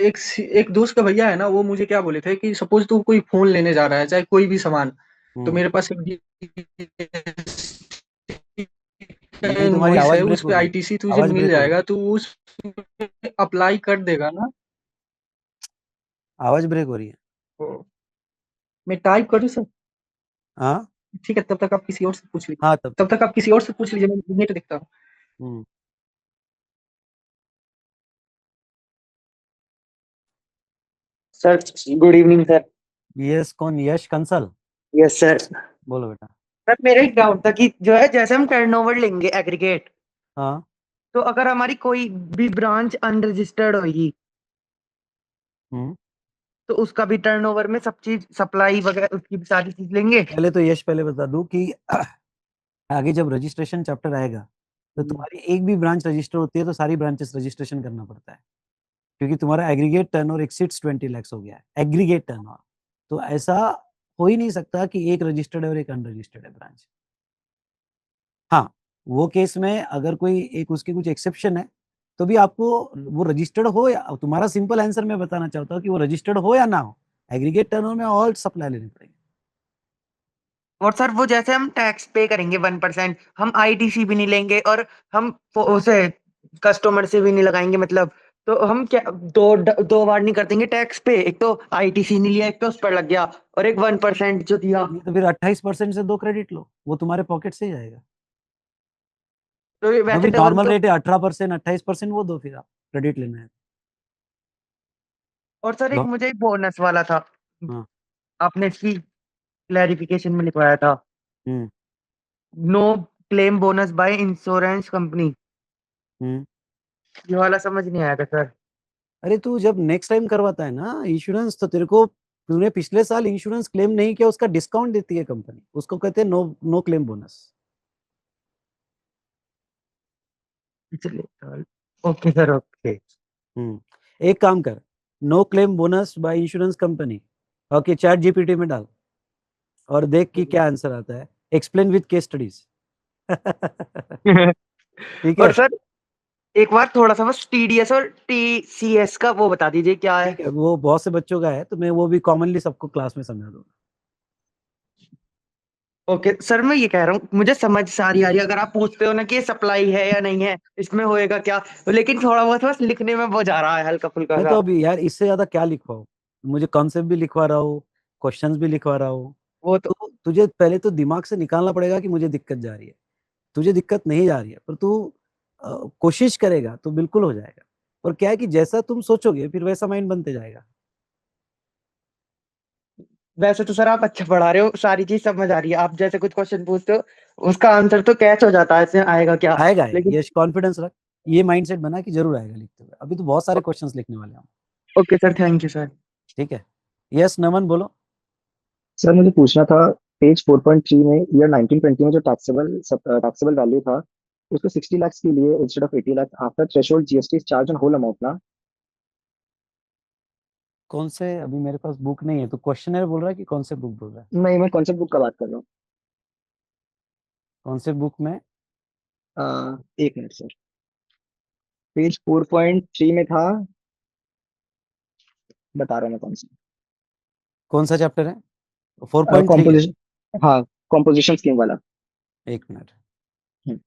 Speaker 15: एक दोस्त का भैया है ना, वो मुझे क्या बोले थे कि सपोज तू कोई फोन लेने जा रहा है चाहे कोई भी सामान, तो मेरे पास एक
Speaker 1: नहीं, तुम्हारी
Speaker 15: इनवॉइस
Speaker 1: आवाज
Speaker 15: है,
Speaker 1: ब्रेक
Speaker 15: उस
Speaker 1: हो
Speaker 15: पे
Speaker 1: रही है।
Speaker 15: आईटीसी तुझे
Speaker 1: आवाज
Speaker 15: मिल
Speaker 1: ब्रेक हो रही है।
Speaker 15: जाएगा, तो उस अप्लाई कर देगा ना?
Speaker 1: आवाज ब्रेक हो रही है।
Speaker 15: तो मैं टाइप करूँ सर?
Speaker 1: हाँ
Speaker 15: ठीक है, तब तक आप किसी और से पूछ लीजिए।
Speaker 1: हाँ, तब
Speaker 15: तब तक आप किसी और से पूछ लीजिए, मैं नेट देखता हूँ।
Speaker 1: Hmm
Speaker 16: sir good evening sir.
Speaker 1: Yes, कौन? यश कंसल?
Speaker 16: Yes sir.
Speaker 1: बोलो बेटा।
Speaker 16: सर मेरा एक डाउट था कि जो है जैसे हम टर्नओवर लेंगे एग्रीगेट,
Speaker 1: हाँ
Speaker 16: तो अगर हमारी कोई भी ब्रांच अनरजिस्टर्ड होगी तो उसका भी टर्नओवर में सब चीज सप्लाई वगैरह उसकी भी सारी चीज लेंगे।
Speaker 1: पहले तो यश, पहले बता दूं कि आगे जब रजिस्ट्रेशन चैप्टर आएगा तो तुम्हारी एक भी ब्रांच रजिस्टर होती है तो सारी ब्रांचेस रजिस्ट्रेशन करना पड़ता है, क्योंकि तुम्हारा एग्रीगेट टर्नओवर एक्सीड्स 20 लाख हो गया है, एग्रीगेट टर्नओवर। तो ऐसा हो ही नहीं सकता कि एक रजिस्टर्ड है और एक अनरजिस्टर्ड है ब्रांच। हाँ, वो केस में अगर कोई एक उसके कुछ एक्सेप्शन है तो भी आपको वो रजिस्टर्ड हो या, तुम्हारा सिंपल आंसर मैं बताना चाहता हूँ कि वो रजिस्टर्ड हो या ना हो, एग्रीगेट टर्नओवर में ऑल सप्लाई लेने पड़ेंगे।
Speaker 16: और सर वो जैसे हम टैक्स पे करेंगे 1%, हम आईटीसी भी नहीं लेंगे और हम उसे कस्टमर से भी नहीं लगाएंगे, मतलब तो हम क्या दो बार नहीं कर देंगे टैक्स पे, एक तो आईटीसी नहीं लिया, एक तो उस पर लग गया, और एक 1% जो दिया।
Speaker 1: तो फिर 28% से 2 क्रेडिट लो, वो तुम्हारे पॉकेट से ही जाएगा।
Speaker 16: तो
Speaker 1: जो
Speaker 16: वैसे
Speaker 1: भी
Speaker 16: डबल
Speaker 1: नॉर्मल
Speaker 16: तो,
Speaker 1: रेट है 18%, 28% वो दो, फिर आप क्रेडिट लेना है।
Speaker 16: और सर एक
Speaker 1: लो।
Speaker 16: मुझे बोनस वाला था,
Speaker 1: हाँ।
Speaker 16: आपने इसकी क्लैरिफिकेशन में लिखवाया था,
Speaker 1: hmm
Speaker 16: no claim bonus by insurance company,
Speaker 1: hmm
Speaker 16: ये वाला समझ नहीं आया था सर।
Speaker 1: अरे तू जब नेक्स्ट टाइम करवाता है ना इंश्योरेंस, तो तेरे को, तूने पिछले साल इंश्योरेंस क्लेम नहीं किया, उसका डिस्काउंट देती है कंपनी, उसको कहते हैं नो क्लेम बोनस।
Speaker 16: चलिए, ओके सर, ओके।
Speaker 1: एक काम कर, no claim bonus by insurance company, okay, ChatGPT में डाल और देख कि क्या आंसर आता है, एक्सप्लेन विद केस स्टडीज। ठीक
Speaker 16: और
Speaker 1: है।
Speaker 16: सर एक बार थोड़ा सा बस टीडीएस और टीसीएस का वो बता दीजिए क्या है।
Speaker 1: ठीक है, वो बहुत से बच्चों का है, तो मैं वो भी कॉमनली सबको क्लास में समझा दूंगा।
Speaker 16: ओके सर, मैं ये कह रहा हूँ मुझे समझ सारी आ रही है, अगर आप पूछते हो ना कि ये सप्लाई है या नहीं है, इसमें होएगा क्या, लेकिन थोड़ा बहुत बस लिखने में वो जा रहा है हल्का फुल्का
Speaker 1: मैं
Speaker 16: सा।
Speaker 1: तो अभी यार इससे ज्यादा क्या लिखवाऊं, मुझे कॉन्सेप्ट भी लिखवा रहा हूँ, क्वेश्चंस भी लिखवा रहा हूँ।
Speaker 16: वो तो
Speaker 1: तो तुझे पहले तो दिमाग से निकालना पड़ेगा कि मुझे दिक्कत जा रही है, तुझे दिक्कत नहीं जा रही है, पर तू कोशिश करेगा तो बिल्कुल हो जाएगा। और क्या है कि जैसा तुम सोचोगे फिर वैसा माइंड बनते जाएगा।
Speaker 16: वैसे तो सर आप अच्छा पढ़ा रहे हो, सारी चीज समझ आ रही है, आप जैसे कुछ क्वेश्चन पूछते हो उसका आंसर तो कैच हो जाता है, इसमें आएगा क्या,
Speaker 1: आएगा,
Speaker 16: लेकिन
Speaker 1: ये कॉन्फिडेंस रख, ये माइंडसेट बना कि जरूर आएगा लिखते हुए। अभी तो बहुत सारे क्वेश्चंस लिखने वाले हैं हम।
Speaker 16: Okay sir, thank you sir.
Speaker 1: ठीक है, यस नमन बोलो।
Speaker 17: सर मुझे पूछना था, पेज 4.3 में ईयर 1920 में जो टैक्सेबल वैल्यू था, उसको 60 लाख के लिए instead of 80 lakh after threshold GST charge on whole amount ना।
Speaker 1: कौन से, अभी मेरे पास बुक नहीं है, तो क्वेश्चनर बोल रहा है कि कौन से बुक बोल रहा है?
Speaker 17: नहीं, मैं कॉन्सेप्ट बुक का बात कर रहा
Speaker 1: कौन से बुक में?
Speaker 17: हूँ। एक मिनट सर, पेज 4.3 में था, बता रहा हूँ मैं कौन सा।
Speaker 1: कौन सा चैप्टर है? 4.3 है?
Speaker 17: कॉम्पोजिशन, हाँ, कॉम्पोजिशन स्कीम वाला।
Speaker 1: एक मिनट।
Speaker 17: हम्म,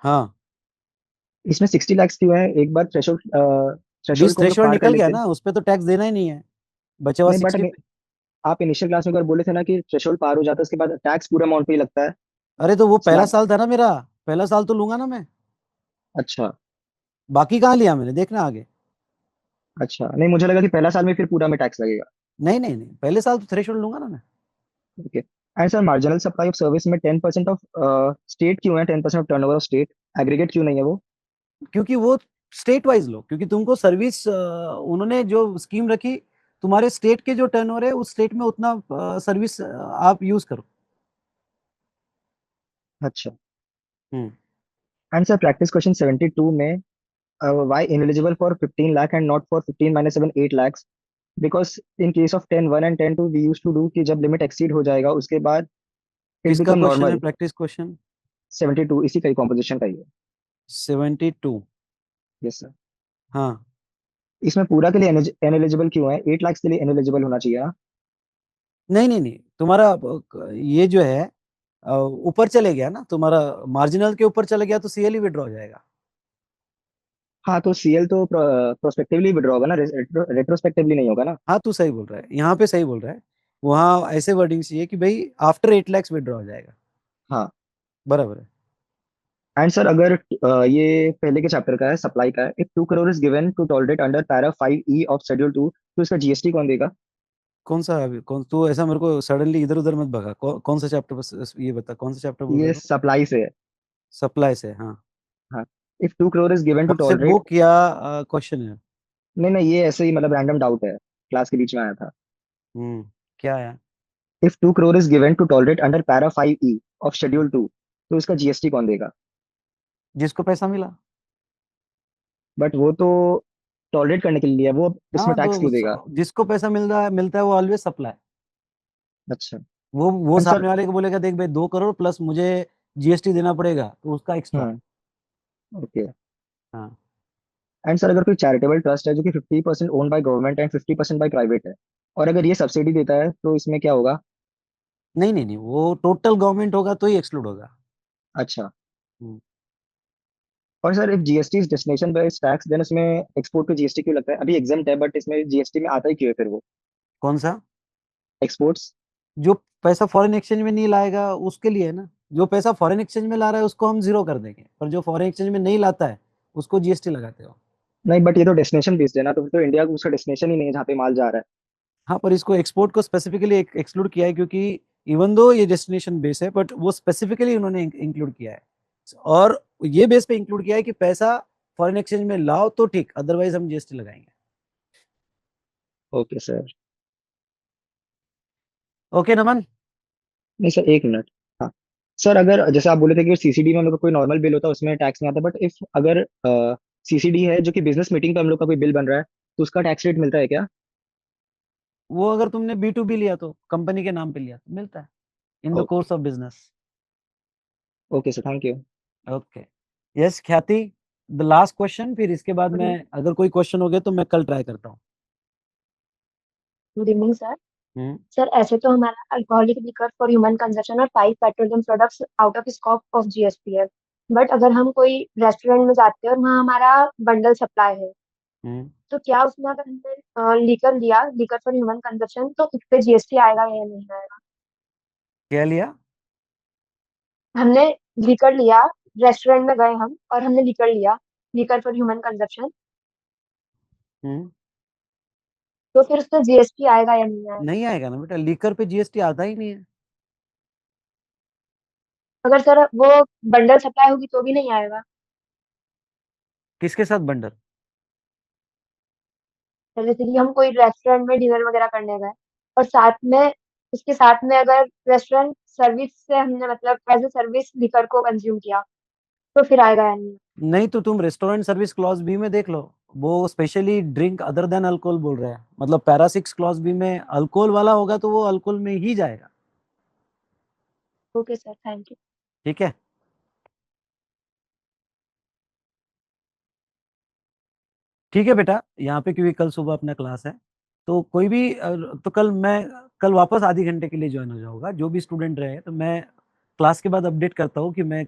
Speaker 1: हाँ,
Speaker 17: इसमें 60 लाख क्यों है? एक बार थ्रेशोल्ड थ्रेशोल्ड
Speaker 1: बीस
Speaker 17: को हम लोग
Speaker 1: थ्रेशोल्ड
Speaker 17: पार कर
Speaker 1: निकल गया
Speaker 17: लेते हैं।
Speaker 1: ना, उस पे तो टैक्स देना ही नहीं है, बचा हुआ
Speaker 17: नहीं, बट
Speaker 1: 60 पे।
Speaker 17: आप इनिशियल क्लास में अगर बोले थे ना कि थ्रेशोल्ड पार हो जाता है उसके बाद टैक्स पूरा अमाउंट पे ही लगता है।
Speaker 1: अरे तो वो पहला
Speaker 17: स्लैब,
Speaker 1: साल था ना मेरा, पहला साल तो लूंगा ना मैं,
Speaker 17: अच्छा
Speaker 1: बाकी कहाँ लिया मैंने, देखना आगे।
Speaker 17: अच्छा, नहीं मुझे लगा कि पहला साल में फिर पूरा में टैक्स लगेगा।
Speaker 1: नहीं नहीं नहीं, पहले साल तो थ्रेशोल्ड लूंगा ना मैं।
Speaker 17: Okay. And sir, marginal supply of service में 10% ऑफ स्टेट क्यों है? 10% of turnover of state, aggregate क्यों नहीं है वो?
Speaker 1: क्योंकि वो स्टेट वाइज लो, क्योंकि तुमको सर्विस उन्होंने जो स्कीम रखी, तुम्हारे स्टेट के जो टर्नओवर है उस स्टेट में उतना सर्विस आप यूज करो।
Speaker 17: अच्छा।
Speaker 1: हम्म
Speaker 17: एंड सर, प्रैक्टिस क्वेश्चन 72 में, why ineligible for 15 lakh and not for 15 minus 7 8 lakhs? Because in case of 10 1 and 10 2 we used to do कि जब लिमिट एक्सीड हो जाएगा उसके बाद इट
Speaker 1: किसका
Speaker 17: बिकम
Speaker 1: क्वेश्चन है
Speaker 17: नॉर्मल।
Speaker 1: Practice question?
Speaker 17: 72 इसी का ही कॉम्पोजिशन का ही है।
Speaker 1: 72।
Speaker 17: Yes sir.
Speaker 1: हाँ।
Speaker 17: इसमें पूरा के लिए इनएलिजिबल क्यों है? 8 लाख के लिए इनएलिजिबल होना चाहिए ना।
Speaker 1: नहीं नहीं नहीं, तुम्हारा ये जो है ऊपर चले गया ना, तुम्हारा मार्जिनल के ऊपर चले गया तो सीएल ही विड्रॉ हो जाएगा।
Speaker 17: हाँ, तो सीएल तो प्रोस्पेक्टिवली विड्रॉ होगा ना, रेट्रोस्पेक्टिवली नहीं होगा ना।
Speaker 1: हाँ तू सही बोल रहा है, यहाँ पे सही बोल रहा है, वहाँ ऐसे वर्डिंग चाहिए कि भाई आफ्टर 8 लाख विड्रॉ हो जाएगा।
Speaker 17: हाँ।
Speaker 1: बराबर है।
Speaker 17: एंड सर, अगर ये पहले के चैप्टर का है, सप्लाई का है, if 2 crore is given to tolerate under para 5E of schedule 2, तो इसका जीएसटी कौन देगा?
Speaker 1: कौन सा अभी, कौन, तू ऐसा मेरे को सडनली इधर उधर मत भगा, कौन सा चैप्टर, बस ये बता कौन सा चैप्टर बोल रहे
Speaker 17: ये
Speaker 1: हो?
Speaker 17: सप्लाई से है।
Speaker 1: सप्लाई से, हाँ।
Speaker 17: हाँ। If 2 crore is given to
Speaker 1: कौन से
Speaker 17: tolerate,
Speaker 1: बुक या क्वेश्चन है?
Speaker 17: नहीं ये ऐसे ही मतलब रैंडम डाउट है, क्लास के बीच में आया था।
Speaker 1: क्या है?
Speaker 17: If 2 crore is given to tolerate under para 5E of schedule 2, तो इसका जीएसटी कौन देगा?
Speaker 1: जिसको पैसा मिला।
Speaker 17: बट वो तो टॉलरेट करने के लिए है, वो इसमें
Speaker 1: हाँ,
Speaker 17: टैक्स क्यों देगा?
Speaker 1: तो जिसको पैसा मिलता है वो ऑलवेज सप्लाई।
Speaker 17: अच्छा
Speaker 1: वो
Speaker 17: एंड सर,
Speaker 1: सामने वाले को बोलेगा देख भाई 2 करोड़ प्लस मुझे जीएसटी देना पड़ेगा, तो उसका एक्स्ट्रा।
Speaker 17: ओके।
Speaker 1: हाँ।
Speaker 17: एंड सर, अगर कोई चैरिटेबल ट्रस्ट है जो कि 50% own by government and 50% by private है, और अगर ये सब्सिडी देता है तो इसमें क्या होगा?
Speaker 1: नहीं, वो टोटल गवर्नमेंट होगा तो ही एक्सक्लूड होगा।
Speaker 17: अच्छा।
Speaker 1: हम्म।
Speaker 17: और सर, if GST is destination based tax, then इसमें एक्सपोर्ट पे जीएसटी क्यों लगता है? अभी एग्जाम्प्ट है बट इसमें जीएसटी में आता ही क्यों है फिर वो
Speaker 1: कौन सा?
Speaker 17: एक्सपोर्ट्स?
Speaker 1: जो पैसा फॉरेन एक्सचेंज में नहीं लाएगा उसके लिए है ना। जो पैसा फॉरेन एक्सचेंज में ला रहा है उसको हम जीरो कर देंगे, पर जो फॉरेन एक्सचेंज में नहीं लाता है उसको जीएसटी लगाते हो।
Speaker 17: नहीं, बट ये तो डेस्टिनेशन बेस्ड है ना, तो फिर तो इंडिया का उसका डेस्टिनेशन ही नहीं है जहाँ पे माल जा रहा है।
Speaker 1: हाँ, पर इसको एक्सपोर्ट को स्पेसिफिकली एक्सक्लूड किया है, क्योंकि इवन दो ये डेस्टिनेशन बेस है बट वो स्पेसिफिकली उन्होंने इंक्लूड किया है, और ये बेस पे इंक्लूड किया है कि पैसा फॉरेन एक्सचेंज में लाओ तो ठीक, अदरवाइज हम जीएसटी लगाएंगे।
Speaker 17: Okay sir.
Speaker 1: ओके नमन।
Speaker 17: नहीं सर, एक मिनट। हाँ सर, अगर जैसे आप बोले थे कि सीसीडी में हम लोग का कोई नॉर्मल बिल होता है उसमें टैक्स नहीं आता, बट इफ अगर सीसीडी है जो कि बिजनेस मीटिंग पे हम लोग का कोई बिल बन रहा है, तो उसका टैक्स रेट मिलता है क्या?
Speaker 1: वो अगर तुमने B2B लिया तो कंपनी के नाम पे लिया तो मिलता है, in the course of business.
Speaker 17: Okay sir, thank you.
Speaker 1: Okay. Yes ख्याति, द लास्ट क्वेश्चन, फिर इसके बाद मैं अगर कोई क्वेश्चन हो गए तो मैं कल ट्राई करता हूँ।
Speaker 10: Good evening sir. सर ऐसे तो हमारा alcoholic liquor for human consumption और 5 petroleum products out of scope of GSP है, बट अगर हम कोई रेस्टोरेंट में जाते हैं और वहाँ हमारा बंडल सप्लाई है, तो क्या उसमें अगर हमने लिकर लिया, लिकर फॉर ह्यूमन कंजप्शन, तो उस पे जीएसटी आएगा या नहीं आएगा?
Speaker 1: क्या लिया?
Speaker 10: हमने लिकर लिया, रेस्टोरेंट में गए हम और हमने लिकर लिया, लिकर फॉर ह्यूमन कंजप्शन, तो फिर उस पर जीएसटी आएगा या नहीं आएगा?
Speaker 1: नहीं आएगा ना बेटा, लीकर पे जीएसटी आता ही नहीं है।
Speaker 10: अगर सर वो बंडल सप्लाई होगी तो भी नहीं आएगा?
Speaker 1: किसके साथ बंडल?
Speaker 10: जैसे कि हम कोई रेस्टोरेंट में डिनर वगैरह करने गए और साथ में, उसके साथ में अगर रेस्टोरेंट सर्विस से हमने मतलब एज ए सर्विस लिकर को कंज्यूम किया, तो फिर आएगा या नहीं?
Speaker 1: नहीं, तो तुम रेस्टोरेंट सर्विस क्लॉज बी में देख लो, वो specially drink other than alcohol बोल रहे हैं, मतलब पैरा 6 क्लॉज बी में अल्कोहल वाला होगा तो वो अल्कोहल में ही जाएगा।
Speaker 10: Okay sir, thank you.
Speaker 1: ठीक है। ठीक है बेटा, यहाँ पे क्योंकि कल सुबह अपना क्लास है, तो कोई भी तो कल वापस आधे घंटे के लिए ज्वाइन हो जाऊंगा, जो भी स्टूडेंट रहे, तो मैं क्लास के बाद अपडेट करता हूँ कि मैं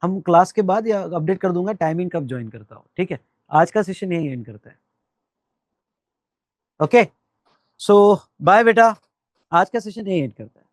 Speaker 1: हम क्लास के बाद या अपडेट कर दूंगा टाइमिंग कब ज्वाइन करता हूँ। ठीक है, आज का सेशन यही एंड करते हैं। ओके, सो बाय बेटा, आज का सेशन यही एंड करते हैं।